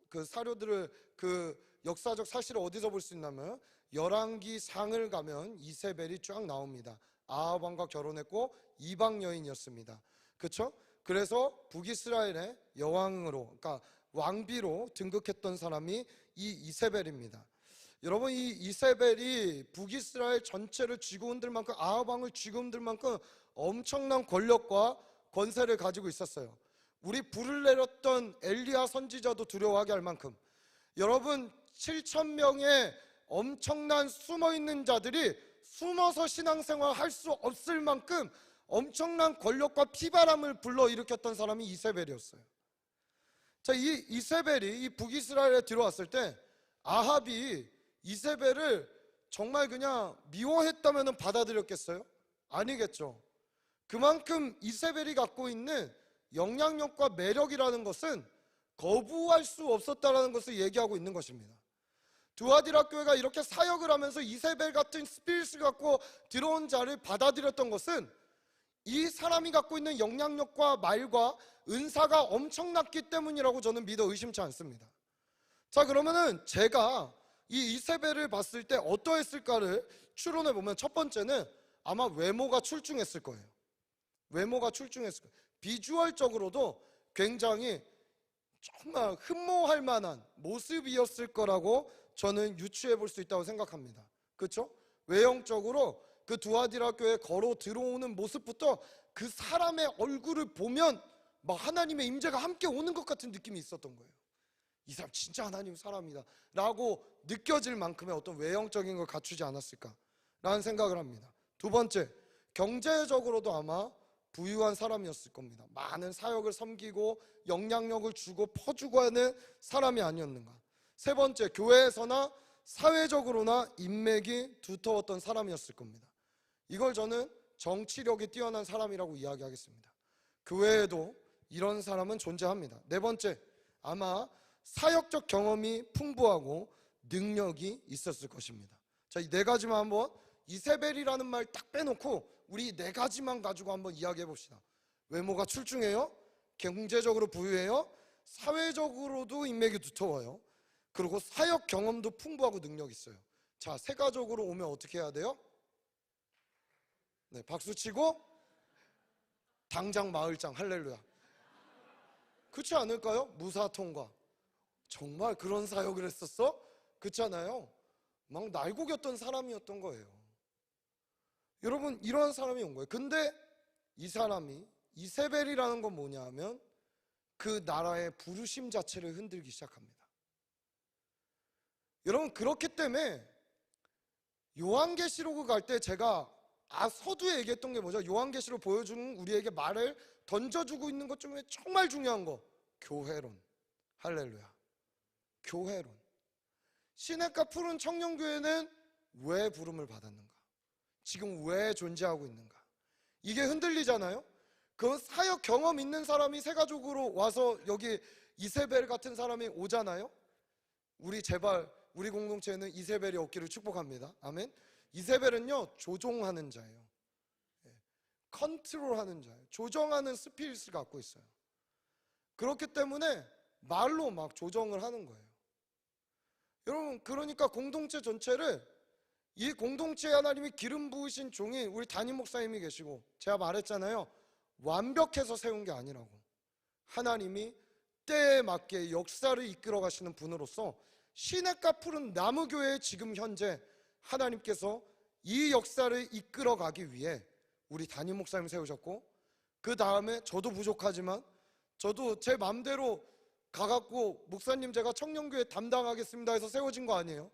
그 사료들을 그 역사적 사실을 어디서 볼 수 있냐면 열왕기 상을 가면 이세벨이 쫙 나옵니다. 아합 왕과 결혼했고 이방 여인이었습니다. 그렇죠? 그래서 북이스라엘의 여왕으로, 그러니까 왕비로 등극했던 사람이 이 이세벨입니다. 여러분, 이 이세벨이 북이스라엘 전체를 쥐고 흔들 만큼, 아합 왕을 쥐고 흔들 만큼 엄청난 권력과 권세를 가지고 있었어요. 우리 불을 내렸던 엘리야 선지자도 두려워하게 할 만큼, 여러분 7,000명의 엄청난 숨어있는 자들이 숨어서 신앙생활 할 수 없을 만큼 엄청난 권력과 피바람을 불러일으켰던 사람이 이세벨이었어요. 자, 이 이세벨이 이 북이스라엘에 들어왔을 때 아합이 이세벨을 정말 그냥 미워했다면 받아들였겠어요? 아니겠죠. 그만큼 이세벨이 갖고 있는 영향력과 매력이라는 것은 거부할 수 없었다는 것을 얘기하고 있는 것입니다. 두아디라 교회가 이렇게 사역을 하면서 이세벨 같은 스피릿을 갖고 들어온 자를 받아들였던 것은 이 사람이 갖고 있는 영향력과 말과 은사가 엄청났기 때문이라고 저는 믿어 의심치 않습니다. 자, 그러면은 제가 이 이세벨을 봤을 때 어떠했을까를 추론해 보면, 첫 번째는 아마 외모가 출중했을 거예요. 외모가 출중했을 거예요. 비주얼적으로도 굉장히 정말 흠모할 만한 모습이었을 거라고 저는 유추해 볼 수 있다고 생각합니다. 그렇죠? 외형적으로 그 두아디라 교회에 걸어 들어오는 모습부터 그 사람의 얼굴을 보면 막 하나님의 임재가 함께 오는 것 같은 느낌이 있었던 거예요. 이 사람 진짜 하나님 사람이다 라고 느껴질 만큼의 어떤 외형적인 걸 갖추지 않았을까라는 생각을 합니다. 두 번째, 경제적으로도 아마 부유한 사람이었을 겁니다. 많은 사역을 섬기고 영향력을 주고 퍼주고 하는 사람이 아니었는가. 세 번째, 교회에서나 사회적으로나 인맥이 두터웠던 사람이었을 겁니다. 이걸 저는 정치력이 뛰어난 사람이라고 이야기하겠습니다. 교회에도 이런 사람은 존재합니다. 네 번째, 아마 사역적 경험이 풍부하고 능력이 있었을 것입니다. 자, 이 네 가지만 한번, 이세벨이라는 말 딱 빼놓고 우리 네 가지만 가지고 한번 이야기해 봅시다. 외모가 출중해요. 경제적으로 부유해요. 사회적으로도 인맥이 두터워요. 그리고 사역 경험도 풍부하고 능력이 있어요. 자, 세가적으로 오면 어떻게 해야 돼요? 네, 박수 치고 당장 마을장 할렐루야. 그렇지 않을까요? 무사통과. 정말 그런 사역을 했었어? 그렇잖아요. 막 날고겼던 사람이었던 거예요. 여러분, 이런 사람이 온 거예요. 근데 이 사람이, 이세벨이라는 건 뭐냐 하면 그 나라의 부르심 자체를 흔들기 시작합니다. 여러분, 그렇기 때문에 요한계시록을 갈 때 제가 서두에 얘기했던 게 뭐죠? 요한계시록 보여주는 우리에게 말을 던져주고 있는 것 중에 정말 중요한 거, 교회론. 할렐루야. 교회론. 시냇가 푸른 청년교회는 왜 부름을 받았는가? 지금 왜 존재하고 있는가? 이게 흔들리잖아요. 그 사역 경험 있는 사람이 세가족으로 와서 여기 이세벨 같은 사람이 오잖아요. 우리 제발 우리 공동체에는 이세벨이 없기를 축복합니다. 아멘. 이세벨은요, 조종하는 자예요. 컨트롤하는 자예요. 조정하는 스피릿을 갖고 있어요. 그렇기 때문에 말로 막 조정을 하는 거예요. 여러분, 그러니까 공동체 전체를, 이 공동체에 하나님이 기름 부으신 종이 우리 담임 목사님이 계시고, 제가 말했잖아요, 완벽해서 세운 게 아니라고. 하나님이 때에 맞게 역사를 이끌어 가시는 분으로서 시냇가 푸른 나무교회에 지금 현재 하나님께서 이 역사를 이끌어 가기 위해 우리 담임 목사님 세우셨고, 그 다음에 저도 부족하지만 저도 제 마음대로 가갖고 목사님 제가 청년교회 담당하겠습니다 해서 세워진 거 아니에요.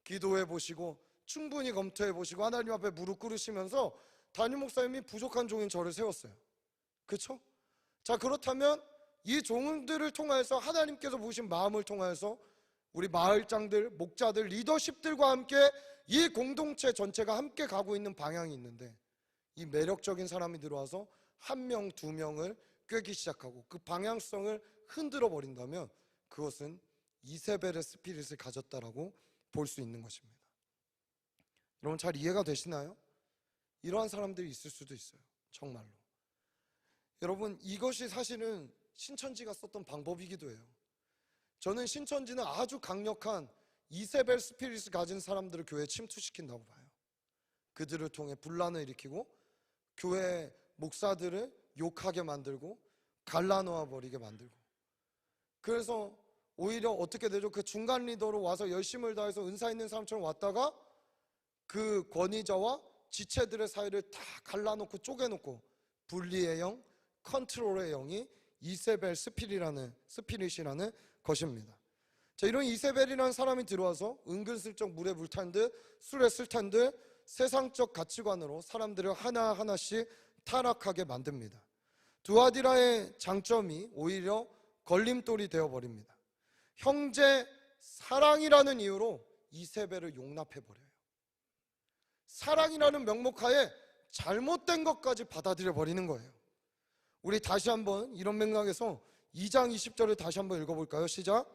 기도해 보시고 충분히 검토해 보시고 하나님 앞에 무릎 꿇으시면서 담임 목사님이 부족한 종인 저를 세웠어요. 그렇죠? 자, 그렇다면 이 종들을 통해서 하나님께서 부으신 마음을 통해서 우리 마을장들, 목자들, 리더십들과 함께 이 공동체 전체가 함께 가고 있는 방향이 있는데, 이 매력적인 사람이 들어와서 한 명, 두 명을 꿰기 시작하고 그 방향성을 흔들어 버린다면 그것은 이세벨의 스피릿을 가졌다라고 볼 수 있는 것입니다. 여러분 잘 이해가 되시나요? 이러한 사람들이 있을 수도 있어요. 정말로. 여러분 이것이 사실은 신천지가 썼던 방법이기도 해요. 저는 신천지는 아주 강력한 이세벨 스피릿을 가진 사람들을 교회에 침투시킨다고 봐요. 그들을 통해 분란을 일으키고 교회 목사들을 욕하게 만들고 갈라놓아 버리게 만들고, 그래서 오히려 어떻게 되죠? 그 중간 리더로 와서 열심을 다해서 은사 있는 사람처럼 왔다가 그 권위자와 지체들의 사이를 다 갈라놓고 쪼개놓고 분리의 영, 컨트롤의 영이 이세벨 스피릿이라는 것입니다. 자, 이런 이세벨이라는 사람이 들어와서 은근슬쩍 물에 물 탄 듯 술에 술 탄 듯 세상적 가치관으로 사람들을 하나하나씩 타락하게 만듭니다. 두아디라의 장점이 오히려 걸림돌이 되어버립니다. 형제 사랑이라는 이유로 이세벨을 용납해버려요. 사랑이라는 명목하에 잘못된 것까지 받아들여 버리는 거예요. 우리 다시 한번 이런 맥락에서 2장 20절을 다시 한번 읽어볼까요? 시작.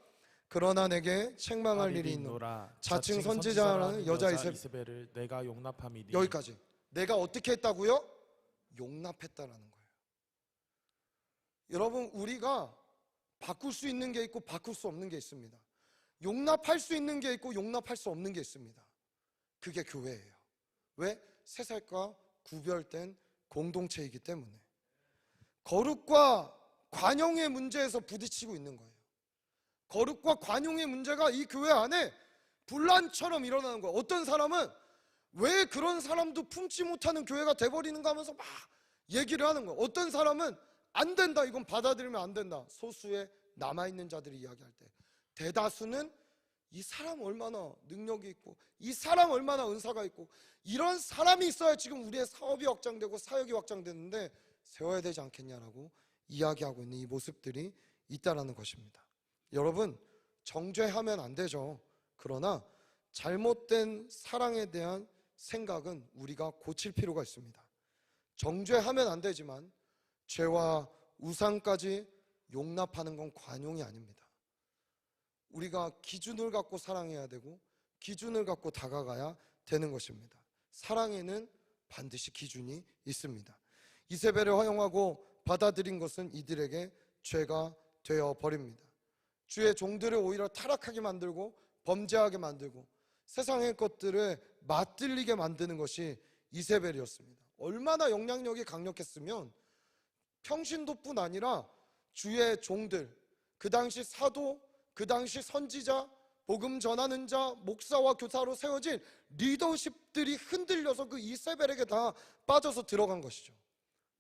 그러나 내게 책망할 일이 있노라. 자칭 선지자라는 여자 이세벨을 내가 용납함이니. 여기까지. 내가 어떻게 했다고요? 용납했다라는 거예요. 여러분 우리가 바꿀 수 있는 게 있고 바꿀 수 없는 게 있습니다. 용납할 수 있는 게 있고 용납할 수 없는 게 있습니다. 그게 교회예요. 왜? 세상과 구별된 공동체이기 때문에. 거룩과 관용의 문제에서 부딪히고 있는 거예요. 거룩과 관용의 문제가 이 교회 안에 분란처럼 일어나는 거예요. 어떤 사람은 왜 그런 사람도 품지 못하는 교회가 돼버리는가 하면서 막 얘기를 하는 거예요. 어떤 사람은 안 된다, 이건 받아들이면 안 된다. 소수의 남아있는 자들이 이야기할 때 대다수는 이 사람 얼마나 능력이 있고 이 사람 얼마나 은사가 있고 이런 사람이 있어야 지금 우리의 사업이 확장되고 사역이 확장되는데 세워야 되지 않겠냐라고 이야기하고 있는 이 모습들이 있다라는 것입니다. 여러분 정죄하면 안 되죠. 그러나 잘못된 사랑에 대한 생각은 우리가 고칠 필요가 있습니다. 정죄하면 안 되지만 죄와 우상까지 용납하는 건 관용이 아닙니다. 우리가 기준을 갖고 사랑해야 되고 기준을 갖고 다가가야 되는 것입니다. 사랑에는 반드시 기준이 있습니다. 이세벨을 허용하고 받아들인 것은 이들에게 죄가 되어 버립니다. 주의 종들을 오히려 타락하게 만들고 범죄하게 만들고 세상의 것들을 맞들리게 만드는 것이 이세벨이었습니다. 얼마나 영향력이 강력했으면 평신도뿐 아니라 주의 종들, 그 당시 사도, 그 당시 선지자, 복음 전하는 자, 목사와 교사로 세워진 리더십들이 흔들려서 그 이세벨에게 다 빠져서 들어간 것이죠.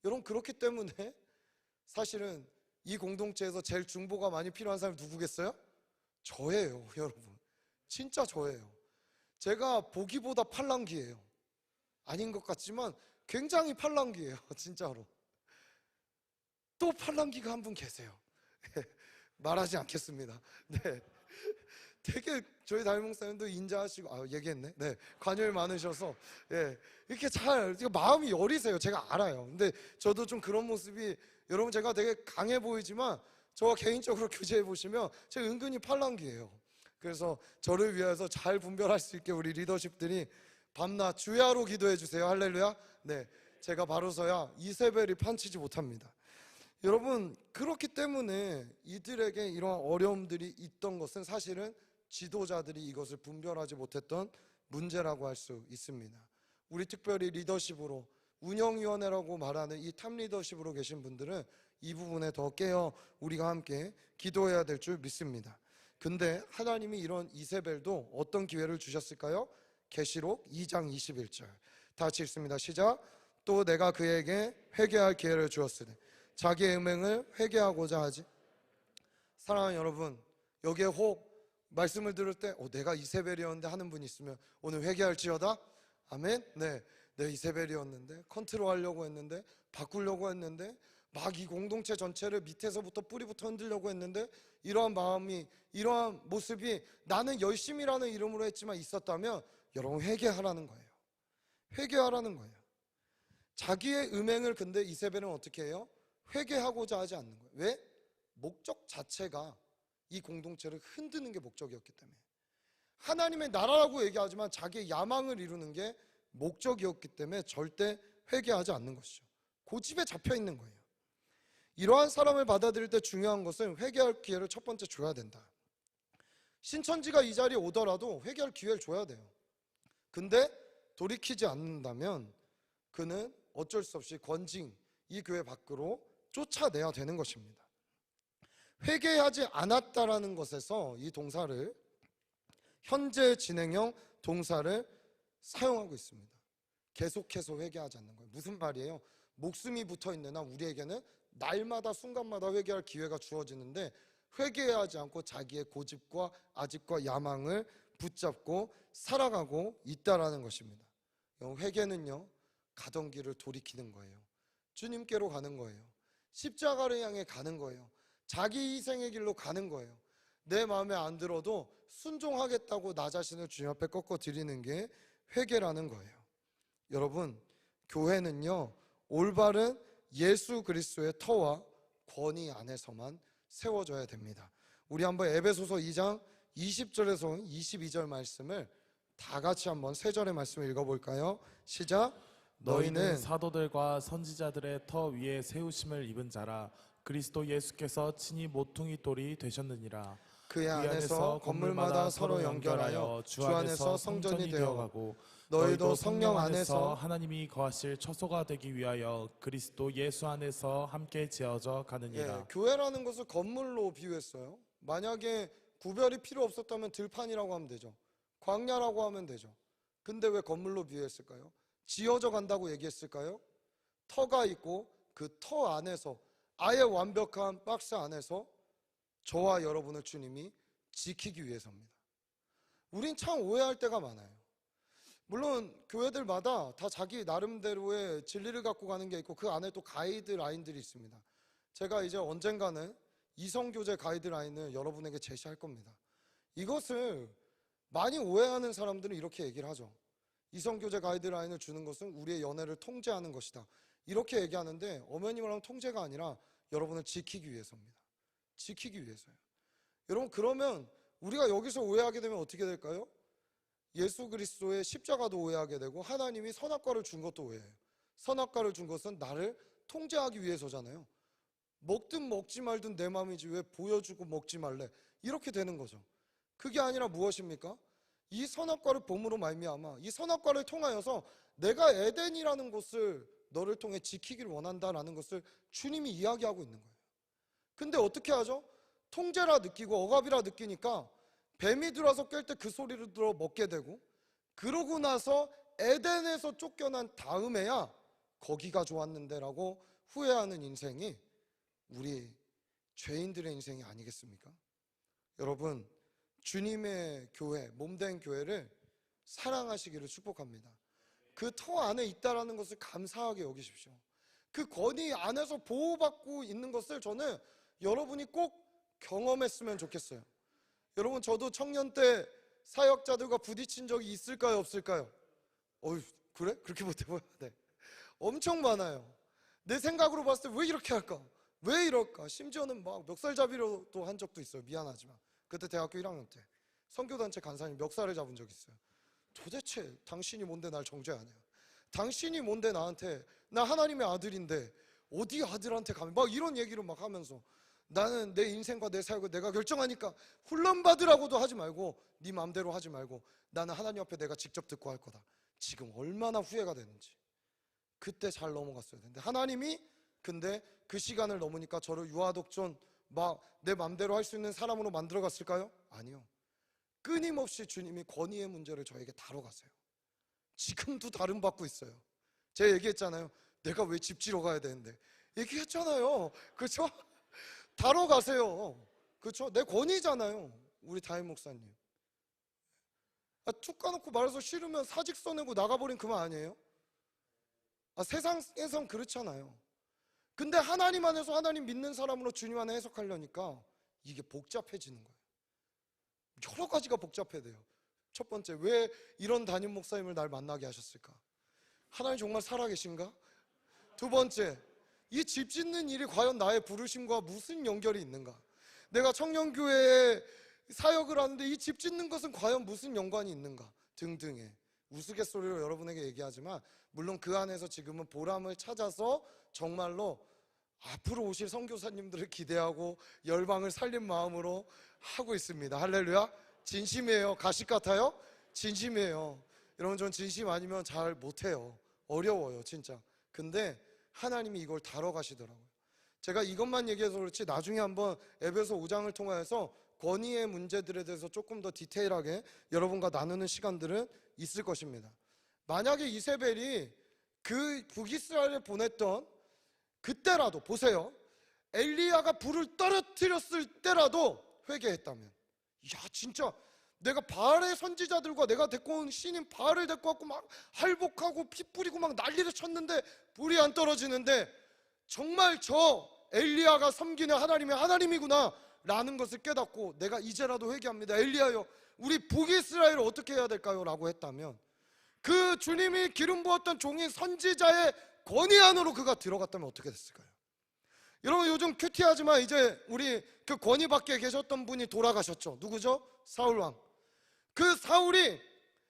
여러분 그렇기 때문에 사실은 이 공동체에서 제일 중보가 많이 필요한 사람이 누구겠어요? 저예요. 여러분 진짜 저예요. 제가 보기보다 팔랑귀예요. 아닌 것 같지만 굉장히 팔랑귀예요. 진짜로. 또 팔랑귀가 한 분 계세요. 말하지 않겠습니다. 네, 되게 저희 담임 목사님도 인자하시고 얘기했네. 네, 관여율 많으셔서 이렇게 잘 마음이 여리세요. 제가 알아요. 근데 저도 좀 그런 모습이 여러분 제가 되게 강해 보이지만 저와 개인적으로 교제해 보시면 제가 은근히 팔랑귀예요. 그래서 저를 위해서 잘 분별할 수 있게 우리 리더십들이 밤낮 주야로 기도해 주세요. 할렐루야. 네, 제가 바로서야 이세벨이 판치지 못합니다. 여러분 그렇기 때문에 이들에게 이러한 어려움들이 있던 것은 사실은 지도자들이 이것을 분별하지 못했던 문제라고 할 수 있습니다. 우리 특별히 리더십으로 운영위원회라고 말하는 이 탑 리더십으로 계신 분들은 이 부분에 더 깨어 우리가 함께 기도해야 될 줄 믿습니다. 근데 하나님이 이런 이세벨도 어떤 기회를 주셨을까요? 계시록 2장 21절 다 같이 읽습니다. 시작. 또 내가 그에게 회개할 기회를 주었으니 자기의 음행을 회개하고자 하지. 사랑하는 여러분, 여기에 혹 말씀을 들을 때 내가 이세벨이었는데 하는 분이 있으면 오늘 회개할지어다. 아멘. 네, 내 이세벨이었는데 컨트롤하려고 했는데 바꾸려고 했는데 막 이 공동체 전체를 밑에서부터 뿌리부터 흔들려고 했는데 이러한 마음이 이러한 모습이 나는 열심이라는 이름으로 했지만 있었다면 여러분 회개하라는 거예요. 회개하라는 거예요. 자기의 음행을 근데 이세벨은 어떻게 해요? 회개하고자 하지 않는 거예요. 왜? 목적 자체가 이 공동체를 흔드는 게 목적이었기 때문에. 하나님의 나라라고 얘기하지만 자기의 야망을 이루는 게 목적이었기 때문에 절대 회개하지 않는 것이죠. 고집에 잡혀 있는 거예요. 이러한 사람을 받아들일 때 중요한 것은 회개할 기회를 첫 번째 줘야 된다. 신천지가 이 자리에 오더라도 회개할 기회를 줘야 돼요. 근데 돌이키지 않는다면 그는 어쩔 수 없이 권징, 이 교회 밖으로 쫓아내야 되는 것입니다. 회개하지 않았다라는 것에서 이 동사를, 현재 진행형 동사를 사용하고 있습니다. 계속해서 회개하지 않는 거예요. 무슨 말이에요? 목숨이 붙어 있는 한 우리에게는 날마다 순간마다 회개할 기회가 주어지는데 회개하지 않고 자기의 고집과 아집과 야망을 붙잡고 살아가고 있다라는 것입니다. 회개는요, 가던 길을 돌이키는 거예요. 주님께로 가는 거예요. 십자가를 향해 가는 거예요. 자기 희생의 길로 가는 거예요. 내 마음에 안 들어도 순종하겠다고 나 자신을 주님 앞에 꺾어 드리는 게 회개라는 거예요. 여러분, 교회는요, 올바른 예수 그리스도의 터와 권위 안에서만 세워져야 됩니다. 우리 한번 에베소서 2장 20절에서 22절 말씀을 다 같이 한번 세 절의 말씀을 읽어볼까요? 시작. 너희는 사도들과 선지자들의 터 위에 세우심을 입은 자라. 그리스도 예수께서 친히 모퉁이 돌이 되셨느니라. 그의 안에서 건물마다 서로 연결하여 주 안에서 성전이 되어가고 너희도 성령 안에서 하나님이 거하실 처소가 되기 위하여 그리스도 예수 안에서 함께 지어져 가느니라. 교회라는 것을 건물로 비유했어요. 만약에 구별이 필요 없었다면 들판이라고 하면 되죠. 광야라고 하면 되죠. 근데 왜 건물로 비유했을까요? 지어져 간다고 얘기했을까요? 터가 있고 그 터 안에서, 아예 완벽한 박스 안에서 저와 여러분을 주님이 지키기 위해서입니다. 우린 참 오해할 때가 많아요. 물론 교회들마다 다 자기 나름대로의 진리를 갖고 가는 게 있고 그 안에 또 가이드라인들이 있습니다. 제가 이제 언젠가는 이성교제 가이드라인을 여러분에게 제시할 겁니다. 이것을 많이 오해하는 사람들은 이렇게 얘기를 하죠. 이성교제 가이드라인을 주는 것은 우리의 연애를 통제하는 것이다, 이렇게 얘기하는데 어머님을 하면 통제가 아니라 여러분을 지키기 위해서입니다. 지키기 위해서요. 여러분, 그러면 우리가 여기서 오해하게 되면 어떻게 될까요? 예수 그리스도의 십자가도 오해하게 되고 하나님이 선악과를 준 것도 오해해요. 선악과를 준 것은 나를 통제하기 위해서잖아요. 먹든 먹지 말든 내 마음이지 왜 보여주고 먹지 말래, 이렇게 되는 거죠. 그게 아니라 무엇입니까? 이 선악과를 봄으로 말미암아 이 선악과를 통하여서 내가 에덴이라는 곳을 너를 통해 지키기를 원한다라는 것을 주님이 이야기하고 있는 거예요. 근데 어떻게 하죠? 통제라 느끼고 억압이라 느끼니까 뱀이 들어와서 깰 때 그 소리를 들어 먹게 되고, 그러고 나서 에덴에서 쫓겨난 다음에야 거기가 좋았는데 라고 후회하는 인생이 우리 죄인들의 인생이 아니겠습니까? 여러분, 주님의 교회, 몸된 교회를 사랑하시기를 축복합니다. 그 터 안에 있다라는 것을 감사하게 여기십시오. 그 권위 안에서 보호받고 있는 것을 저는 여러분이 꼭 경험했으면 좋겠어요. 여러분, 저도 청년 때 사역자들과 부딪힌 적이 있을까요, 없을까요? 그래? 그렇게 못해 보여? 네, 엄청 많아요. 내 생각으로 봤을 때 왜 이렇게 할까? 왜 이럴까? 심지어는 막 멱살잡이로도 한 적도 있어요. 미안하지만 그때 대학교 1학년 때 선교단체 간사님 멱살을 잡은 적이 있어요. 도대체 당신이 뭔데 날 정죄하냐? 당신이 뭔데 나한테, 나 하나님의 아들인데 어디 아들한테 가면, 막 이런 얘기를 막 하면서, 나는 내 인생과 내 사역을 내가 결정하니까 훈련받으라고도 하지 말고 네 마음대로 하지 말고 나는 하나님 앞에 내가 직접 듣고 할 거다. 지금 얼마나 후회가 되는지. 그때 잘 넘어갔어야 되는데 하나님이 근데 그 시간을 넘으니까 저를 유아독존 막 내 마음대로 할 수 있는 사람으로 만들어 갔을까요? 아니요. 끊임없이 주님이 권위의 문제를 저에게 다뤄가세요. 지금도 다름받고 있어요. 제가 얘기했잖아요. 내가 왜 집 지러 가야 되는데, 얘기했잖아요. 그렇죠? 다뤄가세요. 그렇죠? 내 권위잖아요. 우리 다임 목사님. 툭 까놓고 말해서 싫으면 사직 써내고 나가버린 그만 아니에요? 세상에선 그렇잖아요. 근데 하나님 안에서 하나님 믿는 사람으로 주님 안에 해석하려니까 이게 복잡해지는 거예요. 여러 가지가 복잡해야 돼요. 첫 번째, 왜 이런 담임 목사님을 날 만나게 하셨을까? 하나님 정말 살아계신가? 두 번째, 이 집 짓는 일이 과연 나의 부르심과 무슨 연결이 있는가? 내가 청년교회에 사역을 하는데 이 집 짓는 것은 과연 무슨 연관이 있는가 등등의 우스갯소리로 여러분에게 얘기하지만, 물론 그 안에서 지금은 보람을 찾아서 정말로 앞으로 오실 선교사님들을 기대하고 열방을 살린 마음으로 하고 있습니다. 할렐루야. 진심이에요. 가식 같아요? 진심이에요. 여러분, 전 진심 아니면 잘 못해요. 어려워요 진짜. 근데 하나님이 이걸 다뤄가시더라고요. 제가 이것만 얘기해서 그렇지 나중에 한번 에베소 5장을 통하여서 권위의 문제들에 대해서 조금 더 디테일하게 여러분과 나누는 시간들은 있을 것입니다. 만약에 이세벨이 그 북이스라엘에 보냈던 그때라도, 보세요, 엘리야가 불을 떨어뜨렸을 때라도 회개했다면, 야 진짜 내가 바알의 선지자들과 내가 데리고 온 신인 바알을 데리고 왔고 막 할복하고 피 뿌리고 막 난리를 쳤는데 불이 안 떨어지는데, 정말 저 엘리야가 섬기는 하나님이 하나님이구나 라는 것을 깨닫고 내가 이제라도 회개합니다. 엘리야요, 우리 북이스라엘을 어떻게 해야 될까요? 라고 했다면, 그 주님이 기름 부었던 종인 선지자의 권위 안으로 그가 들어갔다면 어떻게 됐을까요? 여러분, 요즘 큐티하지만 이제 우리 그 권위 밖에 계셨던 분이 돌아가셨죠. 누구죠? 사울왕. 그 사울이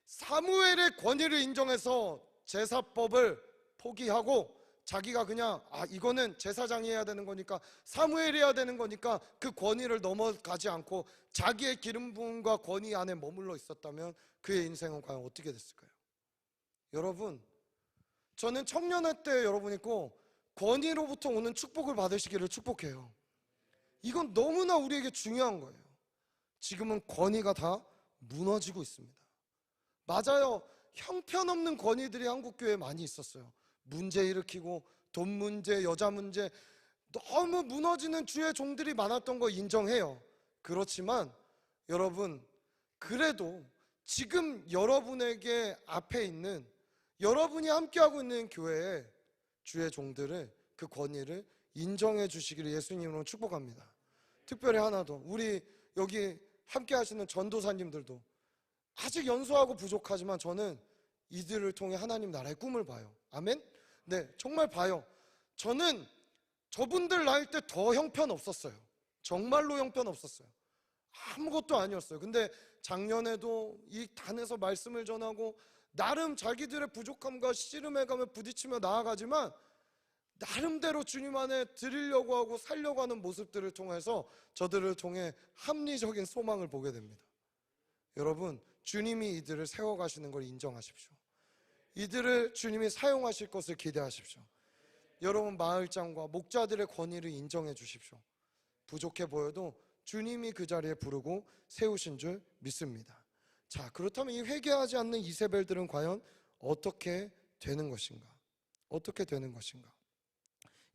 사무엘의 권위를 인정해서 제사법을 포기하고 자기가 그냥 이거는 제사장이 해야 되는 거니까, 사무엘이 해야 되는 거니까 그 권위를 넘어가지 않고 자기의 기름 부음과 권위 안에 머물러 있었다면 그의 인생은 과연 어떻게 됐을까요? 여러분, 저는 청년회 때 여러분 있고 권위로부터 오는 축복을 받으시기를 축복해요. 이건 너무나 우리에게 중요한 거예요. 지금은 권위가 다 무너지고 있습니다. 맞아요. 형편없는 권위들이 한국교회에 많이 있었어요. 문제 일으키고 돈 문제, 여자 문제, 너무 무너지는 주의 종들이 많았던 거 인정해요. 그렇지만 여러분, 그래도 지금 여러분에게 앞에 있는, 여러분이 함께하고 있는 교회에 주의 종들을, 그 권위를 인정해 주시기를 예수님으로 축복합니다. 특별히 하나 더, 우리 여기 함께 하시는 전도사님들도 아직 연소하고 부족하지만 저는 이들을 통해 하나님 나라의 꿈을 봐요. 아멘? 네, 정말 봐요. 저는 저분들 나이 때 더 형편없었어요. 정말로 형편없었어요. 아무것도 아니었어요. 근데 작년에도 이 단에서 말씀을 전하고 나름 자기들의 부족함과 씨름의 감에 부딪히며 나아가지만 나름대로 주님 안에 드리려고 하고 살려고 하는 모습들을 통해서 저들을 통해 합리적인 소망을 보게 됩니다. 여러분, 주님이 이들을 세워가시는 걸 인정하십시오. 이들을 주님이 사용하실 것을 기대하십시오. 여러분, 마을장과 목자들의 권위를 인정해 주십시오. 부족해 보여도 주님이 그 자리에 부르고 세우신 줄 믿습니다. 자, 그렇다면 이 회개하지 않는 이세벨들은 과연 어떻게 되는 것인가? 어떻게 되는 것인가?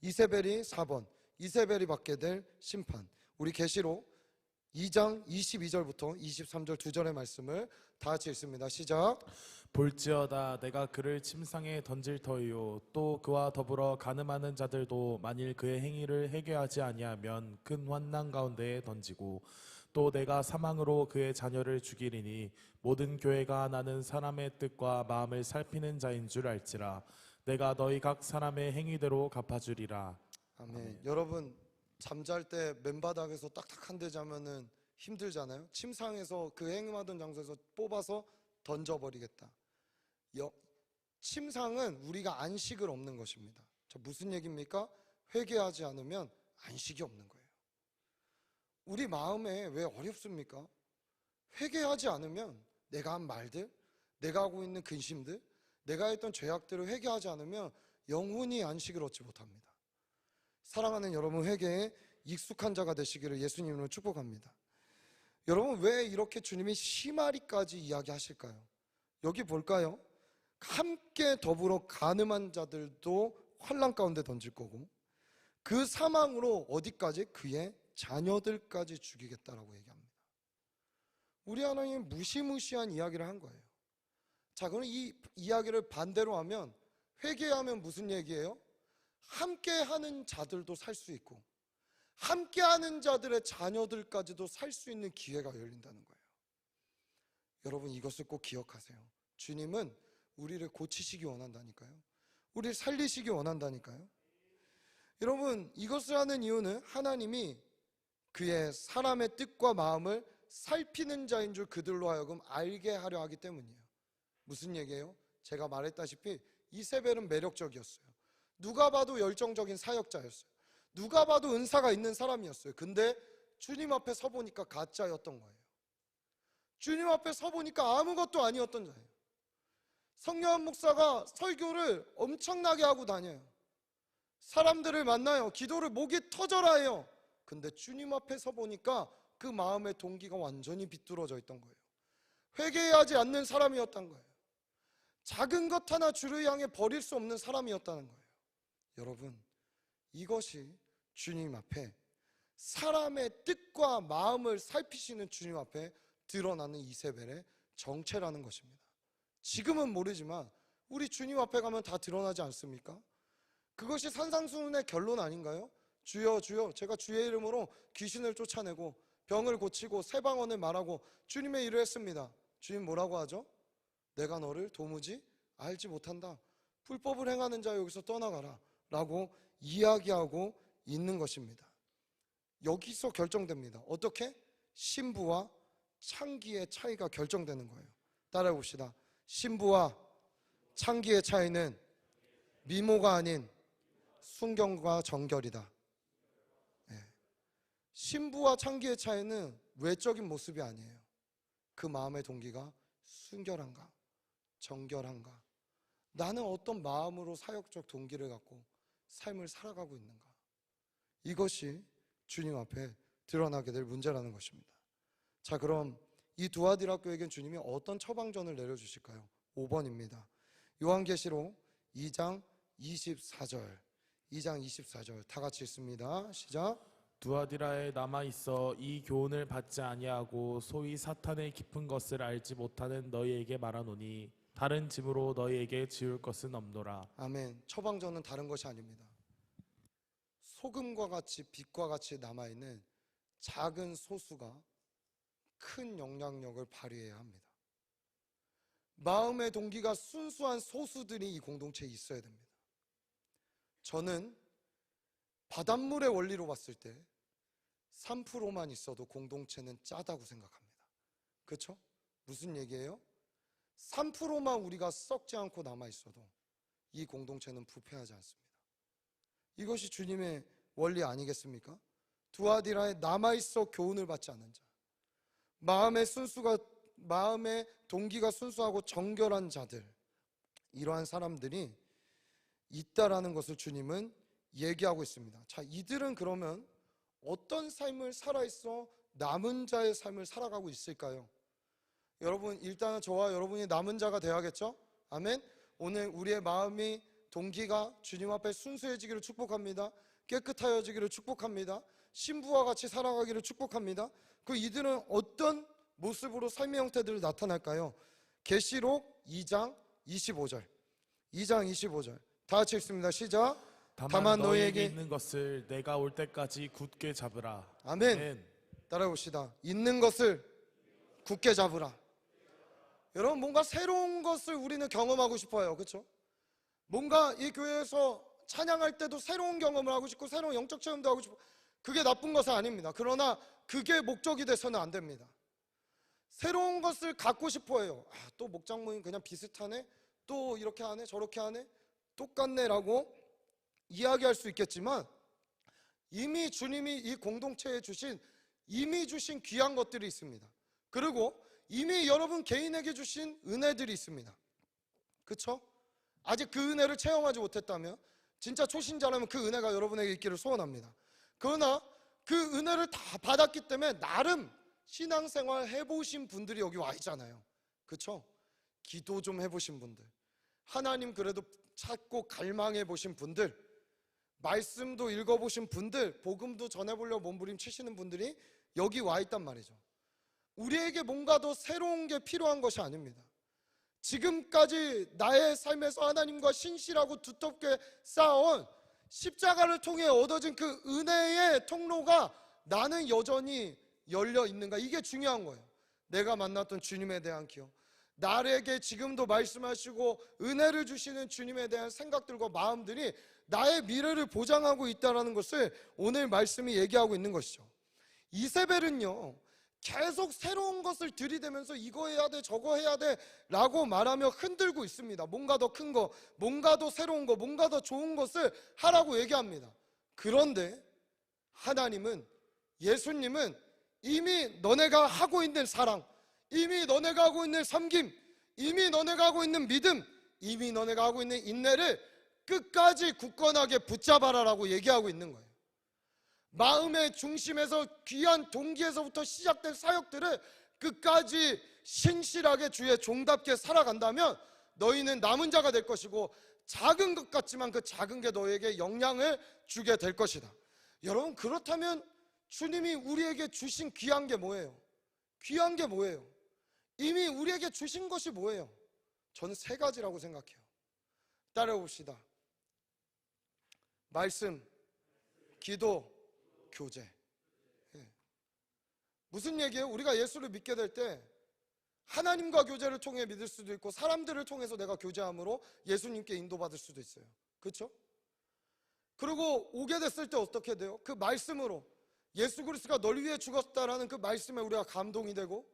이세벨이 4번, 이세벨이 받게 될 심판. 우리 계시록 2장 22절부터 23절 2절의 말씀을 다 같이 읽습니다. 시작. 볼지어다 내가 그를 침상에 던질 터이요 또 그와 더불어 간음하는 자들도 만일 그의 행위를 회개하지 아니하면 큰 환난 가운데에 던지고, 또 내가 사망으로 그의 자녀를 죽이리니 모든 교회가 나는 사람의 뜻과 마음을 살피는 자인 줄 알지라. 내가 너희 각 사람의 행위대로 갚아주리라. 아멘. 아멘. 여러분, 잠잘 때 맨바닥에서 딱딱한 데 자면은 힘들잖아요. 침상에서 그 행음하던 장소에서 뽑아서 던져버리겠다. 침상은 우리가 안식을 없는 것입니다. 저 무슨 얘기입니까? 회개하지 않으면 안식이 없는 거예요. 우리 마음에 왜 어렵습니까? 회개하지 않으면 내가 한 말들, 내가 하고 있는 근심들, 내가 했던 죄악들을 회개하지 않으면 영혼이 안식을 얻지 못합니다. 사랑하는 여러분, 회개에 익숙한 자가 되시기를 예수님으로 축복합니다. 여러분, 왜 이렇게 주님이 시마리까지 이야기하실까요? 여기 볼까요? 함께 더불어 간음한 자들도 환난 가운데 던질 거고, 그 사망으로 어디까지? 그의 자녀들까지 죽이겠다라고 얘기합니다. 우리 하나님은 무시무시한 이야기를 한 거예요. 자, 그럼 이 이야기를 반대로 하면, 회개하면 무슨 얘기예요? 함께하는 자들도 살 수 있고 함께하는 자들의 자녀들까지도 살 수 있는 기회가 열린다는 거예요. 여러분, 이것을 꼭 기억하세요. 주님은 우리를 고치시기 원한다니까요. 우리를 살리시기 원한다니까요. 여러분, 이것을 하는 이유는 하나님이 그의 사람의 뜻과 마음을 살피는 자인 줄 그들로 하여금 알게 하려 하기 때문이에요. 무슨 얘기예요? 제가 말했다시피 이세벨은 매력적이었어요. 누가 봐도 열정적인 사역자였어요. 누가 봐도 은사가 있는 사람이었어요. 근데 주님 앞에 서보니까 가짜였던 거예요. 주님 앞에 서보니까 아무것도 아니었던 자예요. 성령한 목사가 설교를 엄청나게 하고 다녀요. 사람들을 만나요. 기도를 목이 터져라 해요. 근데 주님 앞에 서보니까 그 마음의 동기가 완전히 비뚤어져 있던 거예요. 회개하지 않는 사람이었던 거예요. 작은 것 하나 주를 향해 버릴 수 없는 사람이었다는 거예요. 여러분, 이것이 주님 앞에 사람의 뜻과 마음을 살피시는 주님 앞에 드러나는 이세벨의 정체라는 것입니다. 지금은 모르지만 우리 주님 앞에 가면 다 드러나지 않습니까? 그것이 산상수훈의 결론 아닌가요? 주여 주여, 제가 주의 이름으로 귀신을 쫓아내고 병을 고치고 새 방언을 말하고 주님의 일을 했습니다. 주님 뭐라고 하죠? 내가 너를 도무지 알지 못한다. 불법을 행하는 자 여기서 떠나가라 라고 이야기하고 있는 것입니다. 여기서 결정됩니다. 어떻게? 신부와 창기의 차이가 결정되는 거예요. 따라해 봅시다. 신부와 창기의 차이는 미모가 아닌 순경과 정결이다. 네. 신부와 창기의 차이는 외적인 모습이 아니에요. 그 마음의 동기가 순결한가, 정결한가, 나는 어떤 마음으로 사역적 동기를 갖고 삶을 살아가고 있는가, 이것이 주님 앞에 드러나게 될 문제라는 것입니다. 자, 그럼 이 두아디라 교회에겐 주님이 어떤 처방전을 내려주실까요? 5번입니다. 요한계시록 2장 24절 다 같이 읽습니다. 시작. 두아디라에 남아있어 이 교훈을 받지 아니하고 소위 사탄의 깊은 것을 알지 못하는 너희에게 말하노니 다른 짐으로 너희에게 지울 것은 없노라. 아멘. 처방전은 다른 것이 아닙니다. 소금과 같이 빛과 같이 남아있는 작은 소수가 큰 영향력을 발휘해야 합니다. 마음의 동기가 순수한 소수들이 이 공동체에 있어야 됩니다. 저는 바닷물의 원리로 봤을 때 3%만 있어도 공동체는 짜다고 생각합니다. 그렇죠? 무슨 얘기예요? 3%만 우리가 썩지 않고 남아있어도 이 공동체는 부패하지 않습니다. 이것이 주님의 원리 아니겠습니까? 두아디라에 남아있어 교훈을 받지 않는 자, 마음의 동기가 순수하고 정결한 자들, 이러한 사람들이 있다라는 것을 주님은 얘기하고 있습니다. 자, 이들은 그러면 어떤 삶을 살아있어 남은 자의 삶을 살아가고 있을까요? 여러분, 일단은 저와 여러분이 남은 자가 되어야겠죠? 아멘. 오늘 우리의 마음이 동기가 주님 앞에 순수해지기를 축복합니다. 깨끗하여지기를 축복합니다. 신부와 같이 살아가기를 축복합니다. 그 이들은 어떤 모습으로 삶의 형태들을 나타날까요? 계시록 2장 25절 다 같이 읽습니다. 시작. 다만 너희에게 있는 것을 내가 올 때까지 굳게 잡으라. 아멘. 따라해 봅시다. 있는 것을 굳게 잡으라. 여러분, 뭔가 새로운 것을 우리는 경험하고 싶어요. 그렇죠? 뭔가 이 교회에서 찬양할 때도 새로운 경험을 하고 싶고 새로운 영적 체험도 하고 싶고, 그게 나쁜 것은 아닙니다. 그러나 그게 목적이 돼서는 안 됩니다. 새로운 것을 갖고 싶어해요. 또 목장 모임 그냥 비슷하네, 또 이렇게 하네, 저렇게 하네, 똑같네 라고 이야기할 수 있겠지만, 이미 주님이 이 공동체에 주신 귀한 것들이 있습니다. 그리고 이미 여러분 개인에게 주신 은혜들이 있습니다. 그렇죠? 아직 그 은혜를 체험하지 못했다면, 진짜 초신자라면 그 은혜가 여러분에게 있기를 소원합니다. 그러나 그 은혜를 다 받았기 때문에 나름 신앙생활 해보신 분들이 여기 와 있잖아요. 그렇죠? 기도 좀 해보신 분들, 하나님 그래도 찾고 갈망해 보신 분들, 말씀도 읽어보신 분들, 복음도 전해보려고 몸부림치시는 분들이 여기 와 있단 말이죠. 우리에게 뭔가 더 새로운 게 필요한 것이 아닙니다. 지금까지 나의 삶에서 하나님과 신실하고 두텁게 쌓아온 십자가를 통해 얻어진 그 은혜의 통로가 나는 여전히 열려 있는가, 이게 중요한 거예요. 내가 만났던 주님에 대한 기억, 나에게 지금도 말씀하시고 은혜를 주시는 주님에 대한 생각들과 마음들이 나의 미래를 보장하고 있다는 것을 오늘 말씀이 얘기하고 있는 것이죠. 이세벨은요, 계속 새로운 것을 들이대면서 이거 해야 돼 저거 해야 돼 라고 말하며 흔들고 있습니다. 뭔가 더 큰 거, 뭔가 더 새로운 거, 뭔가 더 좋은 것을 하라고 얘기합니다. 그런데 하나님은, 예수님은 이미 너네가 하고 있는 사랑, 이미 너네가 하고 있는 섬김, 이미 너네가 하고 있는 믿음, 이미 너네가 하고 있는 인내를 끝까지 굳건하게 붙잡아라라고 얘기하고 있는 거예요. 마음의 중심에서 귀한 동기에서부터 시작된 사역들을 끝까지 신실하게 주의 종답게 살아간다면 너희는 남은 자가 될 것이고, 작은 것 같지만 그 작은 게 너에게 영향을 주게 될 것이다. 여러분, 그렇다면 주님이 우리에게 주신 귀한 게 뭐예요? 귀한 게 뭐예요? 이미 우리에게 주신 것이 뭐예요? 저는 세 가지라고 생각해요. 따라해봅시다. 말씀, 기도, 교제. 무슨 얘기예요? 우리가 예수를 믿게 될 때 하나님과 교제를 통해 믿을 수도 있고, 사람들을 통해서 내가 교제함으로 예수님께 인도받을 수도 있어요. 그렇죠? 그리고 오게 됐을 때 어떻게 돼요? 그 말씀으로, 예수 그리스도가 널 위해 죽었다라는 그 말씀에 우리가 감동이 되고,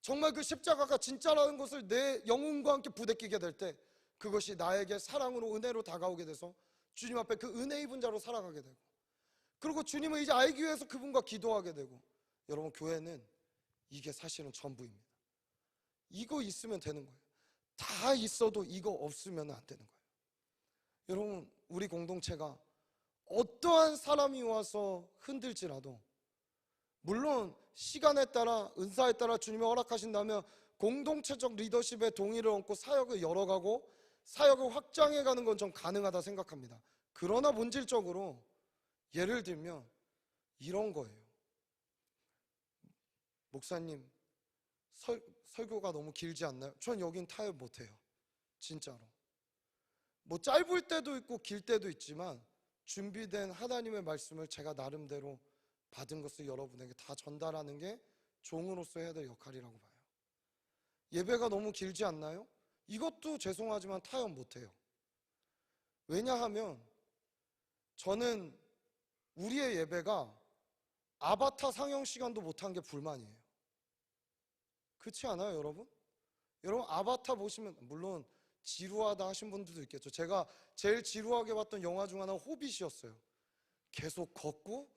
정말 그 십자가가 진짜라는 것을 내 영혼과 함께 부대끼게 될 때 그것이 나에게 사랑으로, 은혜로 다가오게 돼서 주님 앞에 그 은혜 입은 자로 살아가게 되고, 그리고 주님을 이제 알기 위해서 그분과 기도하게 되고. 여러분, 교회는 이게 사실은 전부입니다. 이거 있으면 되는 거예요. 다 있어도 이거 없으면 안 되는 거예요. 여러분, 우리 공동체가 어떠한 사람이 와서 흔들지라도, 물론 시간에 따라, 은사에 따라 주님이 허락하신다면 공동체적 리더십의 동의를 얻고 사역을 열어가고 사역을 확장해가는 건 좀 가능하다 생각합니다. 그러나 본질적으로 예를 들면 이런 거예요. 목사님, 설교가 너무 길지 않나요? 전 여긴 타협 못해요. 진짜로. 뭐 짧을 때도 있고 길 때도 있지만 준비된 하나님의 말씀을 제가 나름대로 받은 것을 여러분에게 다 전달하는 게 종으로서 해야 될 역할이라고 봐요. 예배가 너무 길지 않나요? 이것도 죄송하지만 타협 못해요. 왜냐하면 저는 우리의 예배가 아바타 상영 시간도 못한 게 불만이에요. 그렇지 않아요, 여러분? 여러분, 아바타 보시면 물론 지루하다 하신 분들도 있겠죠. 제가 제일 지루하게 봤던 영화 중 하나는 호빗이었어요. 계속 걷고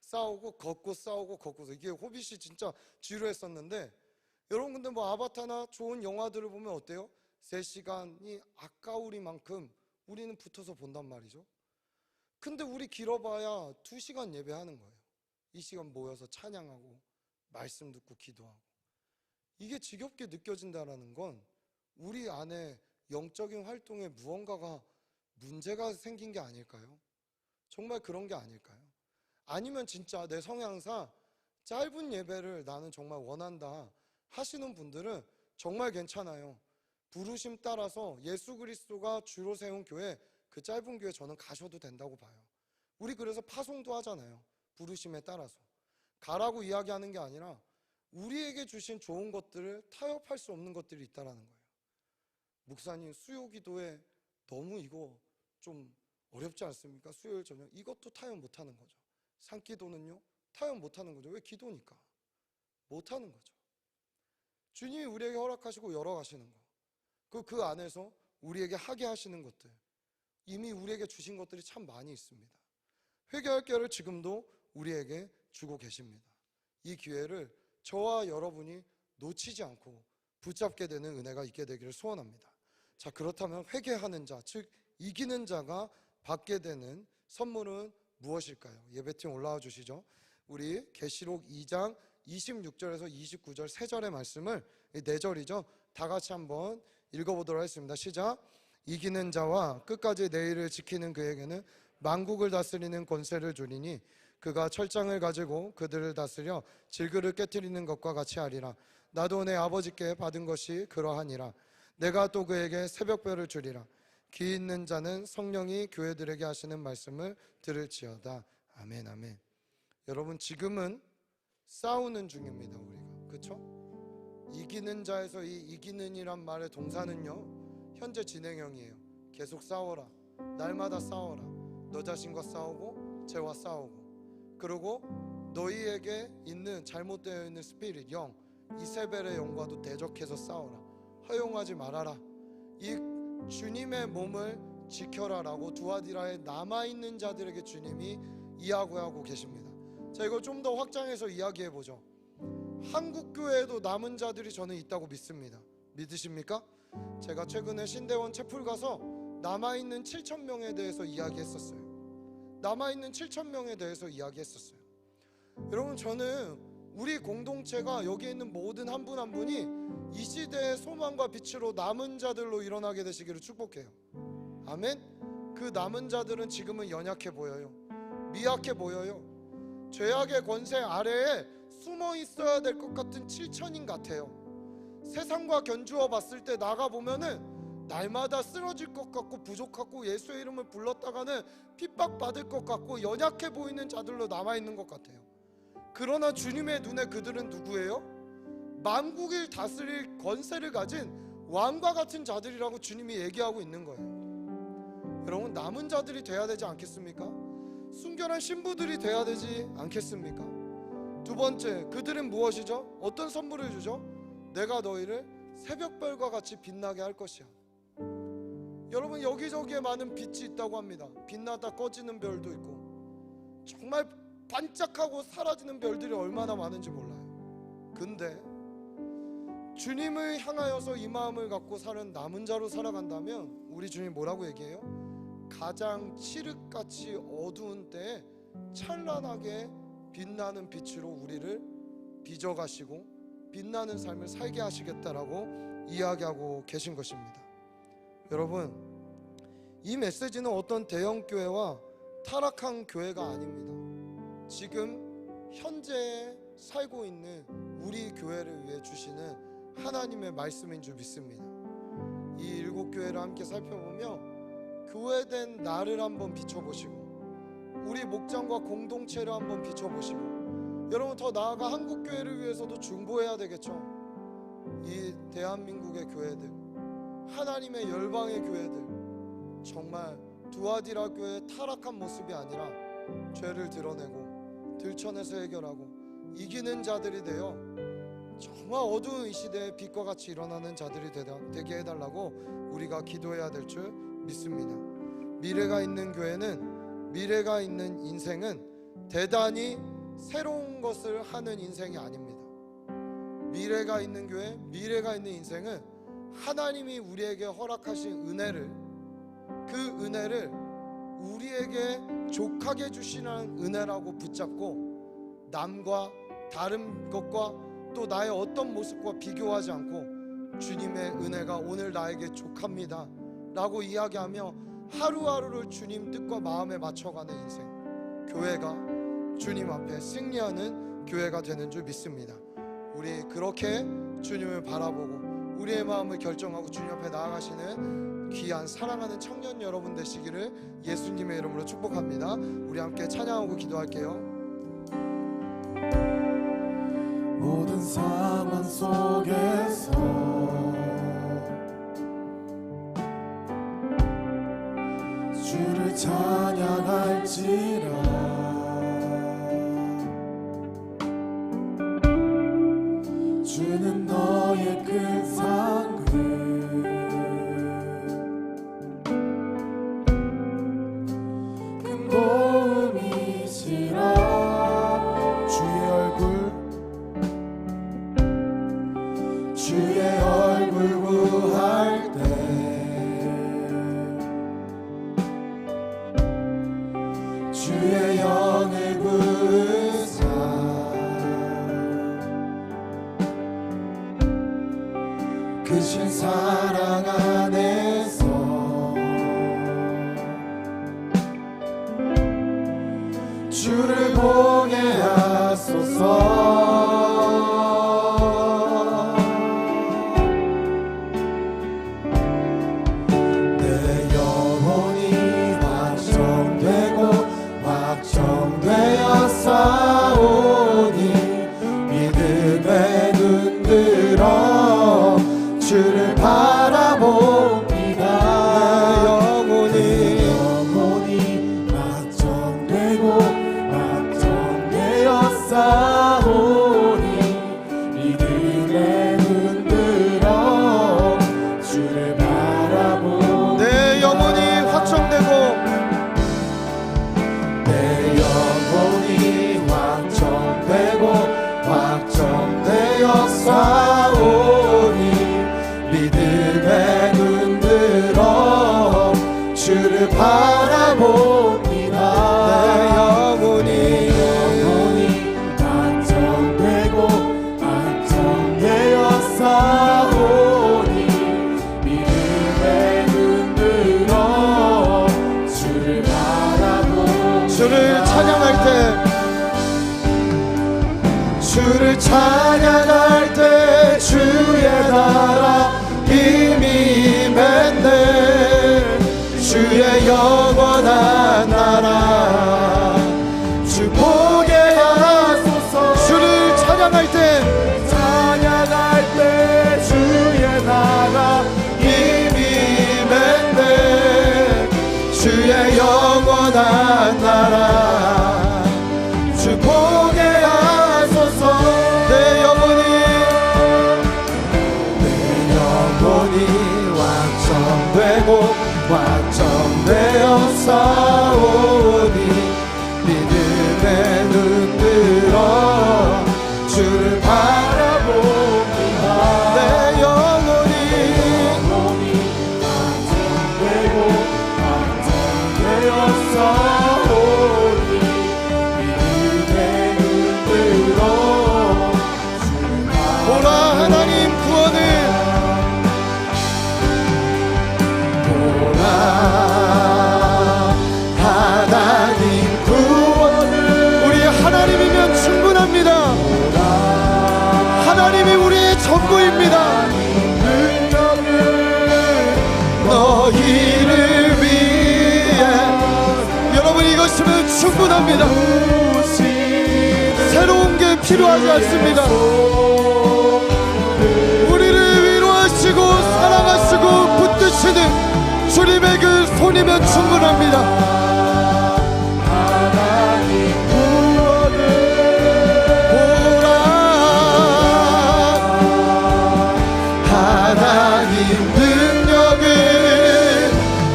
싸우고 걷고 싸우고 걷고, 이게 호빗이 진짜 지루했었는데, 여러분 근데 뭐 아바타나 좋은 영화들을 보면 어때요? 3시간이 아까우리만큼 우리는 붙어서 본단 말이죠. 근데 우리 길어봐야 2시간 예배하는 거예요. 이 시간 모여서 찬양하고 말씀 듣고 기도하고. 이게 지겹게 느껴진다는 건 우리 안에 영적인 활동에 무언가가 문제가 생긴 게 아닐까요? 정말 그런 게 아닐까요? 아니면 진짜 내 성향상 짧은 예배를 나는 정말 원한다 하시는 분들은 정말 괜찮아요. 부르심 따라서 예수 그리스도가 주로 세운 교회, 그 짧은 교회 저는 가셔도 된다고 봐요. 우리 그래서 파송도 하잖아요. 부르심에 따라서. 가라고 이야기하는 게 아니라 우리에게 주신 좋은 것들을 타협할 수 없는 것들이 있다는 거예요. 목사님, 수요 기도에 너무 이거 좀 어렵지 않습니까? 수요일 저녁. 이것도 타협 못하는 거죠. 산기도는요? 타협 못하는 거죠. 왜? 기도니까. 못하는 거죠. 주님이 우리에게 허락하시고 열어가시는 거, 그 안에서 우리에게 하게 하시는 것들, 이미 우리에게 주신 것들이 참 많이 있습니다. 회개할 기회를 지금도 우리에게 주고 계십니다. 이 기회를 저와 여러분이 놓치지 않고 붙잡게 되는 은혜가 있게 되기를 소원합니다. 자, 그렇다면 회개하는 자, 즉 이기는 자가 받게 되는 선물은 무엇일까요? 예배팀 올라와 주시죠. 우리 계시록 2장 26절에서 29절 3절의 말씀을, 4절이죠. 다 같이 한번 읽어보도록 하겠습니다. 시작. 이기는 자와 끝까지 내 일을 지키는 그에게는 만국을 다스리는 권세를 주리니 그가 철장을 가지고 그들을 다스려 질그를 깨뜨리는 것과 같이 하리라. 나도 내 아버지께 받은 것이 그러하니라. 내가 또 그에게 새벽별을 주리라. 귀 있는 자는 성령이 교회들에게 하시는 말씀을 들을지어다. 아멘, 아멘. 여러분, 지금은 싸우는 중입니다. 우리가, 그렇죠? 이기는 자에서 이 이기는이란 말의 동사는요, 현재 진행형이에요. 계속 싸워라. 날마다 싸워라. 너 자신과 싸우고 죄와 싸우고, 그리고 너희에게 있는 잘못되어 있는 스피릿 영 이세벨의 영과도 대적해서 싸워라. 허용하지 말아라. 이 주님의 몸을 지켜라라고 두아디라에 남아있는 자들에게 주님이 이야기하고 계십니다. 자, 이걸 좀 더 확장해서 이야기해보죠. 한국교회에도 남은 자들이 저는 있다고 믿습니다. 믿으십니까? 제가 최근에 신대원 채플 가서 남아있는 7,000명에 대해서 이야기했었어요. 남아있는 7,000명에 대해서 이야기했었어요. 여러분, 저는 우리 공동체가 여기 있는 모든 한 분 한 분이 이 시대의 소망과 빛으로 남은 자들로 일어나게 되시기를 축복해요. 아멘. 그 남은 자들은 지금은 연약해 보여요. 미약해 보여요. 죄악의 권세 아래에 숨어 있어야 될 것 같은 7천인 같아요. 세상과 견주어 봤을 때 나가보면은 날마다 쓰러질 것 같고 부족하고 예수의 이름을 불렀다가는 핍박받을 것 같고 연약해 보이는 자들로 남아있는 것 같아요. 그러나 주님의 눈에 그들은 누구예요? 만국을 다스릴 권세를 가진 왕과 같은 자들이라고 주님이 얘기하고 있는 거예요. 여러분, 남은 자들이 돼야 되지 않겠습니까? 순결한 신부들이 돼야 되지 않겠습니까? 두 번째, 그들은 무엇이죠? 어떤 선물을 주죠? 내가 너희를 새벽별과 같이 빛나게 할 것이야. 여러분, 여기저기에 많은 빛이 있다고 합니다. 빛나다 꺼지는 별도 있고 정말 반짝하고 사라지는 별들이 얼마나 많은지 몰라요. 근데 주님을 향하여서 이 마음을 갖고 사는 남은 자로 살아간다면 우리 주님 뭐라고 얘기해요? 가장 칠흑같이 어두운 때에 찬란하게 빛나는 빛으로 우리를 빚어가시고 빛나는 삶을 살게 하시겠다라고 이야기하고 계신 것입니다. 여러분, 이 메시지는 어떤 대형 교회와 타락한 교회가 아닙니다. 지금 현재 살고 있는 우리 교회를 위해 주시는 하나님의 말씀인 줄 믿습니다. 이 7교회를 함께 살펴보며 교회된 나를 한번 비춰보시고 우리 목장과 공동체를 한번 비춰보시고 여러분, 더 나아가 한국교회를 위해서도 중보해야 되겠죠. 이 대한민국의 교회들, 하나님의 열방의 교회들, 정말 두아디라 교회의 타락한 모습이 아니라 죄를 드러내고 들춰내서 해결하고 이기는 자들이 되어 정말 어두운 이 시대에 빛과 같이 일어나는 자들이 되게 해달라고 우리가 기도해야 될 줄 믿습니다. 미래가 있는 교회는, 미래가 있는 인생은 대단히 새로운 것을 하는 인생이 아닙니다. 미래가 있는 교회, 미래가 있는 인생은 하나님이 우리에게 허락하신 은혜를, 그 은혜를 우리에게 족하게 주시는 은혜라고 붙잡고 남과 다른 것과 또 나의 어떤 모습과 비교하지 않고 주님의 은혜가 오늘 나에게 족합니다 라고 이야기하며 하루하루를 주님 뜻과 마음에 맞춰가는 인생, 교회가 주님 앞에 승리하는 교회가 되는 줄 믿습니다. 우리 그렇게 주님을 바라보고 우리의 마음을 결정하고 주님 앞에 나아가시는 귀한 사랑하는 청년 여러분 되시기를 예수님의 이름으로 축복합니다. 우리 함께 찬양하고 기도할게요. 모든 상황 속에서 주를 찬양할지라. 주는 너의 큰 상급, 큰 도움이시라. 주의 얼굴 구할 때 주의 주를 찬양할 때 주의 나라 힘이 임했네. 주의 영원한 나라 주 보게 하소서. 주를 찬양할 때 주의 나라 힘이 임했네. 주의 영원한 나라 주 보게 하소서. 내 영혼이 완성되고 완성되어 싸우니 믿음에 눈들어 주를 바라봅니다. 내 영혼이 완성되고 완성되어 싸우니 믿음에 눈들어 주를 바라봅니다. 보라 하나님 구원을 하나님 구원을. 우리 하나님이면 충분합니다. 하나님이 우리의 전부입니다. 너희를 위해. 여러분 이것이면 충분합니다. 새로운 게 필요하지 않습니다. 우리를 위로하시고 사랑하시고 붙드시는 주님의 그 손이면 충분합니다. 하나님 구원을 보라. 하나님 능력을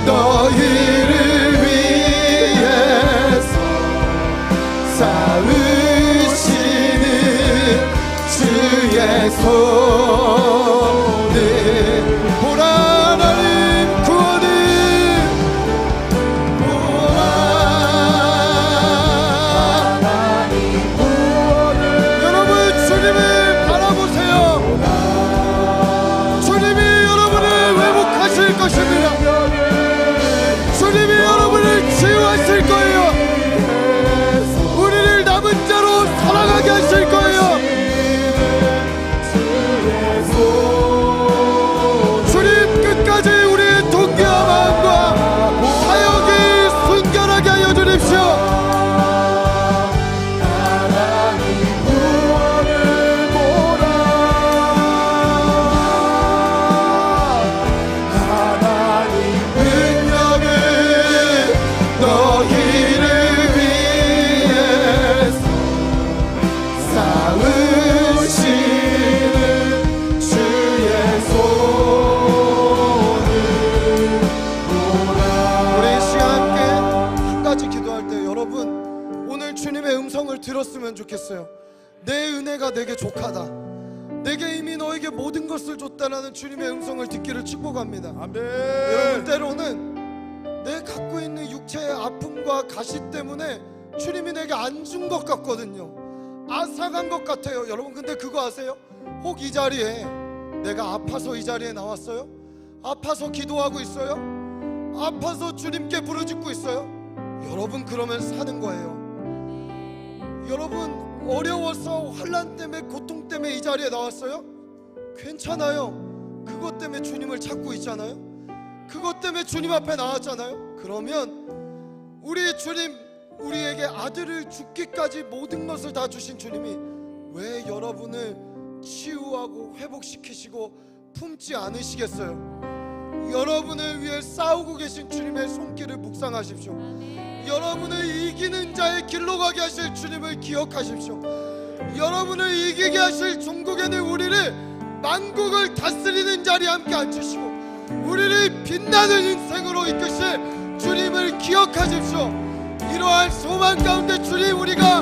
너희를 위해서 쌓으시는 주의 손을 보라. 주님이 여러분을 치유하실 거예요. 우리를 남은 자로 살아가게 하실 거예요. 주님 끝까지 우리의 동기와 마음과 사역이 순결하게 하여 주십시오. 들었으면 좋겠어요. 내 은혜가 내게 족하다. 내게 이미 너에게 모든 것을 줬다라는 주님의 음성을 듣기를 축복합니다. 아멘. 여러분 때로는 내 갖고 있는 육체의 아픔과 가시 때문에 주님이 내게 안 준 것 같거든요. 앗아간 것 같아요. 여러분 근데 그거 아세요? 혹 이 자리에 내가 아파서 이 자리에 나왔어요? 아파서 기도하고 있어요? 아파서 주님께 부르짖고 있어요? 여러분 그러면 사는 거예요. 여러분 어려워서 환난 때문에 고통 때문에 이 자리에 나왔어요? 괜찮아요. 그것 때문에 주님을 찾고 있잖아요. 그것 때문에 주님 앞에 나왔잖아요. 그러면 우리 주님, 우리에게 아들을 죽기까지 모든 것을 다 주신 주님이 왜 여러분을 치유하고 회복시키시고 품지 않으시겠어요? 여러분을 위해 싸우고 계신 주님의 손길을 묵상하십시오. 여러분을 이기는 자의 길로 가게 하실 주님을 기억하십시오. 여러분을 이기게 하실 종국에는 우리를 만국을 다스리는 자리에 함께 앉으시고 우리를 빛나는 인생으로 이끄실 주님을 기억하십시오. 이러한 소망 가운데 주님 우리가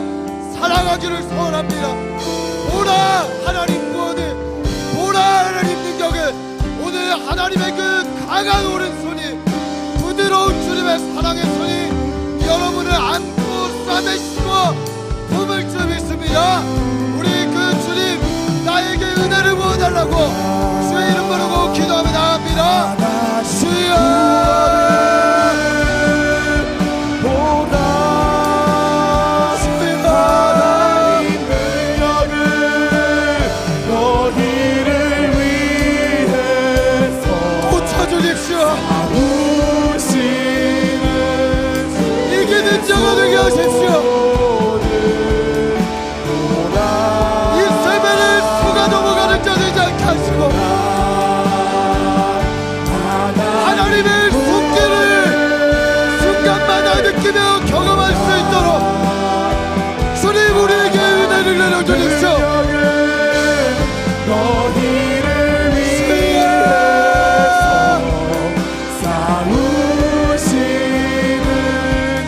살아가기를 소원합니다. 보라 하나님 구원을, 보라 하나님 능력을. 오늘 하나님의 그 강한 오른손이, 부드러운 주님의 사랑의 손이 여러분을 안고 싸매시고 품을 줄 믿습니다. 우리 그 주님 나에게 은혜를 부어달라고 주의 이름 부르고 기도하며 나갑니다. 주여 보다 주의 하나님 능력을 주가 되게 하십시오. 이 세배를 수가 넘어가는 자 되지 않게 하시고 하나님의 손길을 순간마다 느끼며 경험할 수 있도록 주님 우리에게 은혜를 내려주십시오. 너희를 위해서 싸우시는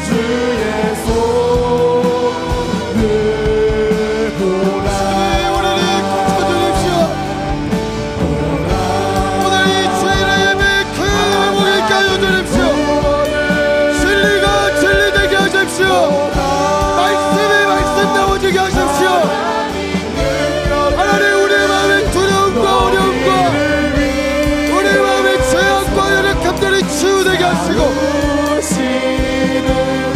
주의 손을 보라. 우리를 고쳐주십시오. 오늘 이 주일의 예배 큰 회복에 가여 주십시오. 진리가 진리 되게 하십시오. 말씀이 말씀 나오게 하십시오. 하나님 우리의 마음의 두려움과 어려움과 우리의 마음의 죄악과 연약함들을 치유되게 하시고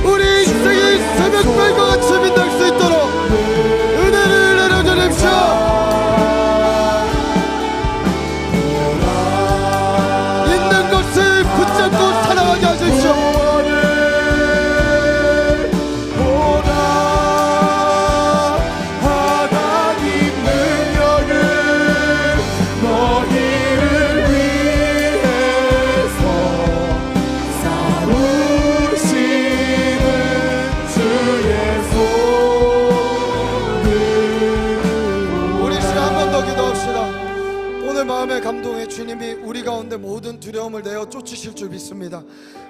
우리 인생이 새벽별과 같이 빛날 수 있도록 은혜를 내려주십시오. 있는 것을 붙잡고 살아가게 하십시오. 우리 시간 한 번 더 기도합시다. 오늘 마음의 감동에 주님이 우리 가운데 모든 두려움을 내어 쫓으실 줄 믿습니다.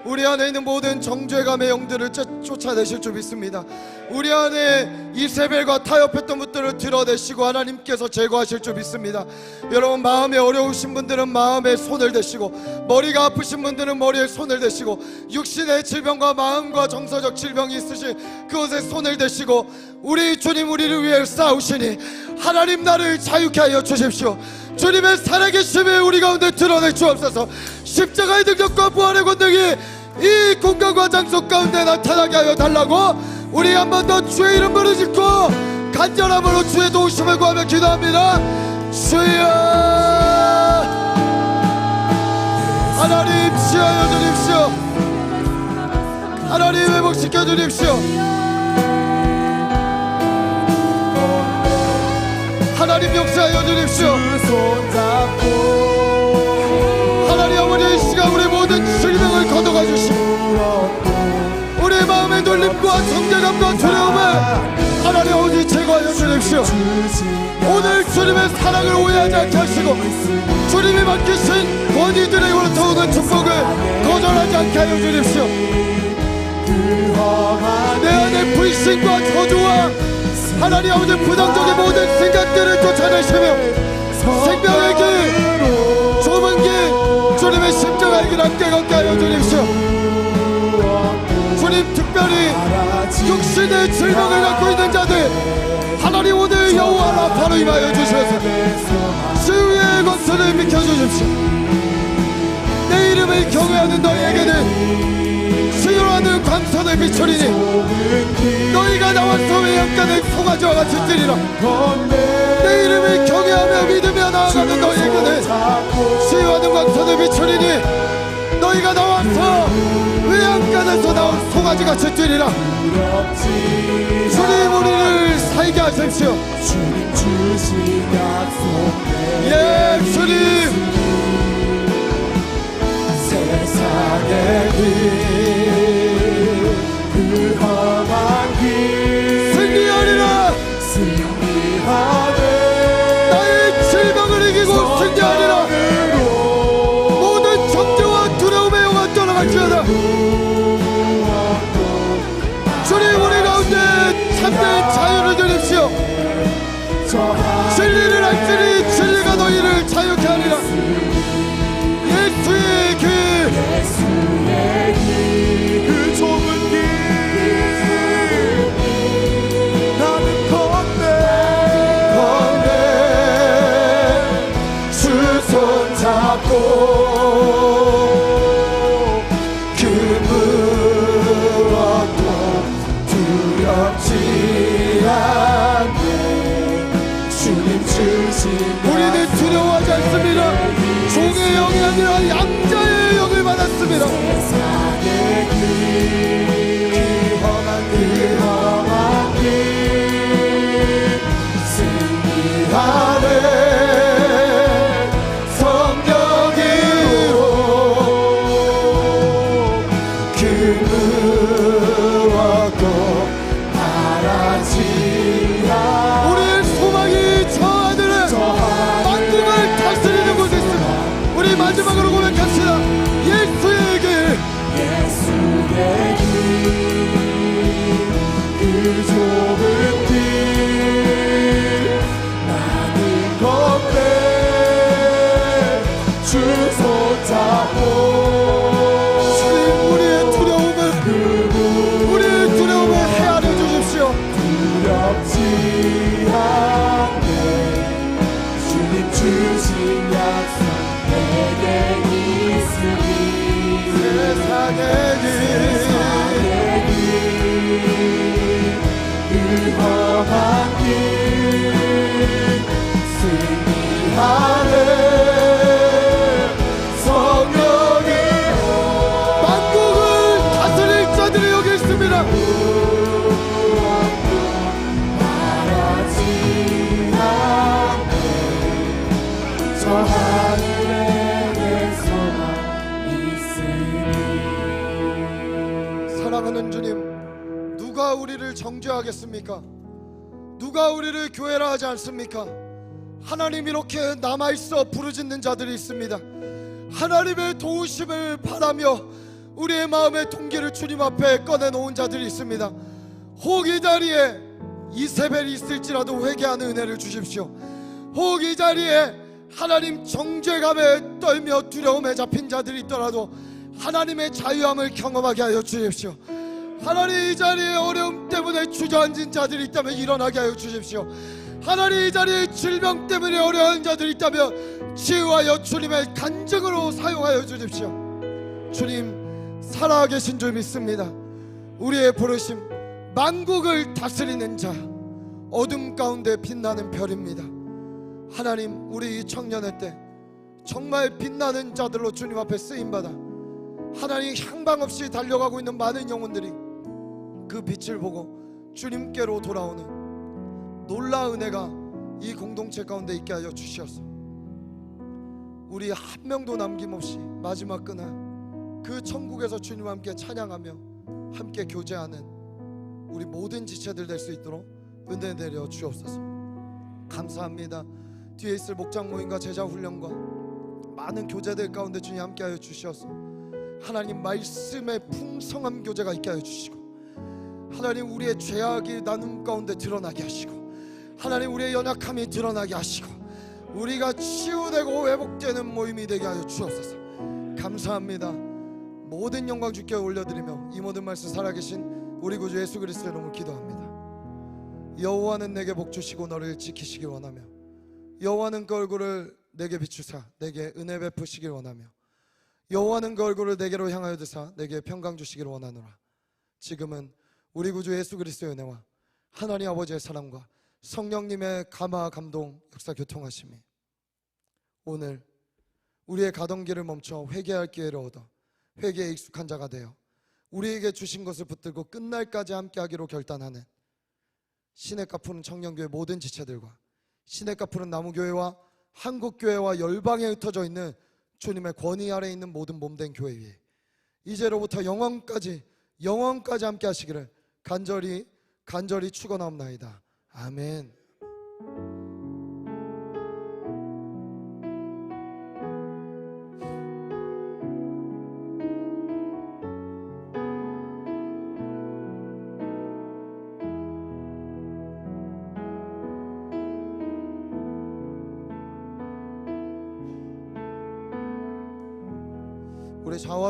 우리 안에 있는 모든 정죄감의 영들을 쫓아내실 줄 믿습니다. 우리 안에 이세벨과 타협했던 것들을 드러내시고 하나님께서 제거하실 줄 믿습니다. 여러분 마음에 어려우신 분들은 마음에 손을 대시고 머리가 아프신 분들은 머리에 손을 대시고 육신의 질병과 마음과 정서적 질병이 있으신 그곳에 손을 대시고 우리 주님 우리를 위해 싸우시니 하나님 나를 자유케 하여 주십시오. 주님의 살아계심을 우리 가운데 드러내 주옵소서. 십자가의 능력과 부활의 권능이 이 공간과 장소 가운데 나타나게 하여 달라고 우리 한 번 더 주의 이름 부르짖고 간절함으로 주의 도우심을 구하며 기도합니다. 주여 하나님 치하여 주십시오. 하나님 회복시켜 주십시오. 하나님 역사하여 주십시오. 하나님 아버지 이 시간 우리 모든 질병을 걷어가 주시고 우리의 마음의 놀림과 정죄감과 두려움을 하나님 아버지 제거하여 주십시오. 오늘 주님의 사랑을 오해하지 않게 하시고 주님이 맡기신 권위들에게로부터 오는 축복을 거절하지 않게 하여 주십시오. 내 안에 불신과 저주와 하나님 아버지 부정적인 모든 생각들을 쫓아내시며 생명의 길 좁은 길 주님의 심정의 길 함께 걷게 하여 주십시오. 주님 특별히 육신의 질병을 갖고 있는 자들 하나님 오늘 여호와 라파로 임하여 주셔서 치유의 권세를 비켜주십시오. 내 이름을 경외하는 너희에게는 치유하는 광선을 비추리니 너희가 나와서 외양간의 송아지와 같이 뛰리라. 내 이름을 경외하며 믿으며 나아가는 너희에게는 치유하는 광선을 비추리니 너희가 나와서 외양간에서 나온 송아지같이 뛰리라. 주님 우리를 살게 하십시오. 주님 주신 약속대로 예 주님 세상의 그 험한 길 승리하리라. 승리하네. 나의 질병을 이기고 승리하리라. 모든 정죄와 두려움의 영광 떠나갈지어다. 주님 우리 가운데 참된 자유를 주십시오. 진리를 알지니 진리가 너희를 자유케 하리라. 예수의 길 그 좁은 길 나는 건네 주 손 잡고 그 무엇도 두렵지 않네. 주님 주신 우리는 두려워하지 않습니다. 무엇도 바라지 않 우리의 소망이 저 하늘에 만국을 다스리는 곳에 있습니다. 우리 마지막으로 고백합시다. 예수의 길 그 좁은 길 나는 건배 주 손잡고 주님 우리의 두려움을 헤아려 주십시오. 두렵지 않게 주님 주신 약속 내게 있으니 세상의 길 험한 길 승리하네 성령이 만국을 다스릴 자들이 여기 있습니다. 바라지 않네 저 하늘에 내 소망 있으니. 사랑하는 주님, 누가 우리를 정죄하겠습니까? 누가 우리를 교회라 하지 않습니까? 하나님 이렇게 남아있어 부르짖는 자들이 있습니다. 하나님의 도우심을 바라며 우리의 마음의 동기를 주님 앞에 꺼내놓은 자들이 있습니다. 혹 이 자리에 이세벨이 있을지라도 회개하는 은혜를 주십시오. 혹 이 자리에 하나님 정죄감에 떨며 두려움에 잡힌 자들이 있더라도 하나님의 자유함을 경험하게 하여 주십시오. 하나님 이 자리에 어려움 때문에 주저앉은 자들이 있다면 일어나게 하여 주십시오. 하나님 이 자리에 질병 때문에 어려운 자들이 있다면 치유하여 주님의 간증으로 사용하여 주십시오. 주님 살아계신 줄 믿습니다. 우리의 부르심 만국을 다스리는 자, 어둠 가운데 빛나는 별입니다. 하나님 우리 이 청년의 때 정말 빛나는 자들로 주님 앞에 쓰임받아 하나님 향방 없이 달려가고 있는 많은 영혼들이 그 빛을 보고 주님께로 돌아오는 놀라운 은혜가 이 공동체 가운데 있게 하여 주시옵소서. 우리 한 명도 남김없이 마지막 그날 그 천국에서 주님과 함께 찬양하며 함께 교제하는 우리 모든 지체들 될 수 있도록 은혜 내려 주옵소서. 감사합니다. 뒤에 있을 목장 모임과 제자 훈련과 많은 교제들 가운데 주님 함께 하여 주시옵소서. 하나님 말씀의 풍성한 교제가 있게 하여 주시고 하나님 우리의 죄악이 나눔 가운데 드러나게 하시고 하나님 우리의 연약함이 드러나게 하시고 우리가 치유되고 회복되는 모임이 되게 하여 주옵소서. 감사합니다. 모든 영광 주께 올려드리며 이 모든 말씀 살아계신 우리 구주 예수 그리스도의 이름으로 기도합니다. 여호와는 내게 복 주시고 너를 지키시길 원하며 여호와는 그 얼굴을 내게 비추사 내게 은혜 베푸시길 원하며 여호와는 그 얼굴을 내게로 향하여 드사 내게 평강 주시길 원하노라. 지금은 우리 구주 예수 그리스도의 은혜와 하나님 아버지의 사랑과 성령님의 감화 감동 역사 교통하심이 오늘 우리의 가던 길을 멈춰 회개할 기회를 얻어 회개에 익숙한 자가 되어 우리에게 주신 것을 붙들고 끝날까지 함께하기로 결단하는 시냇가 푸른 청년교회 모든 지체들과 시냇가 푸른 나무교회와 한국교회와 열방에 흩어져 있는 주님의 권위 아래에 있는 모든 몸된 교회 위에 이제로부터 영원까지 함께 하시기를 간절히 축원하옵나이다. 아멘. 우리 좌우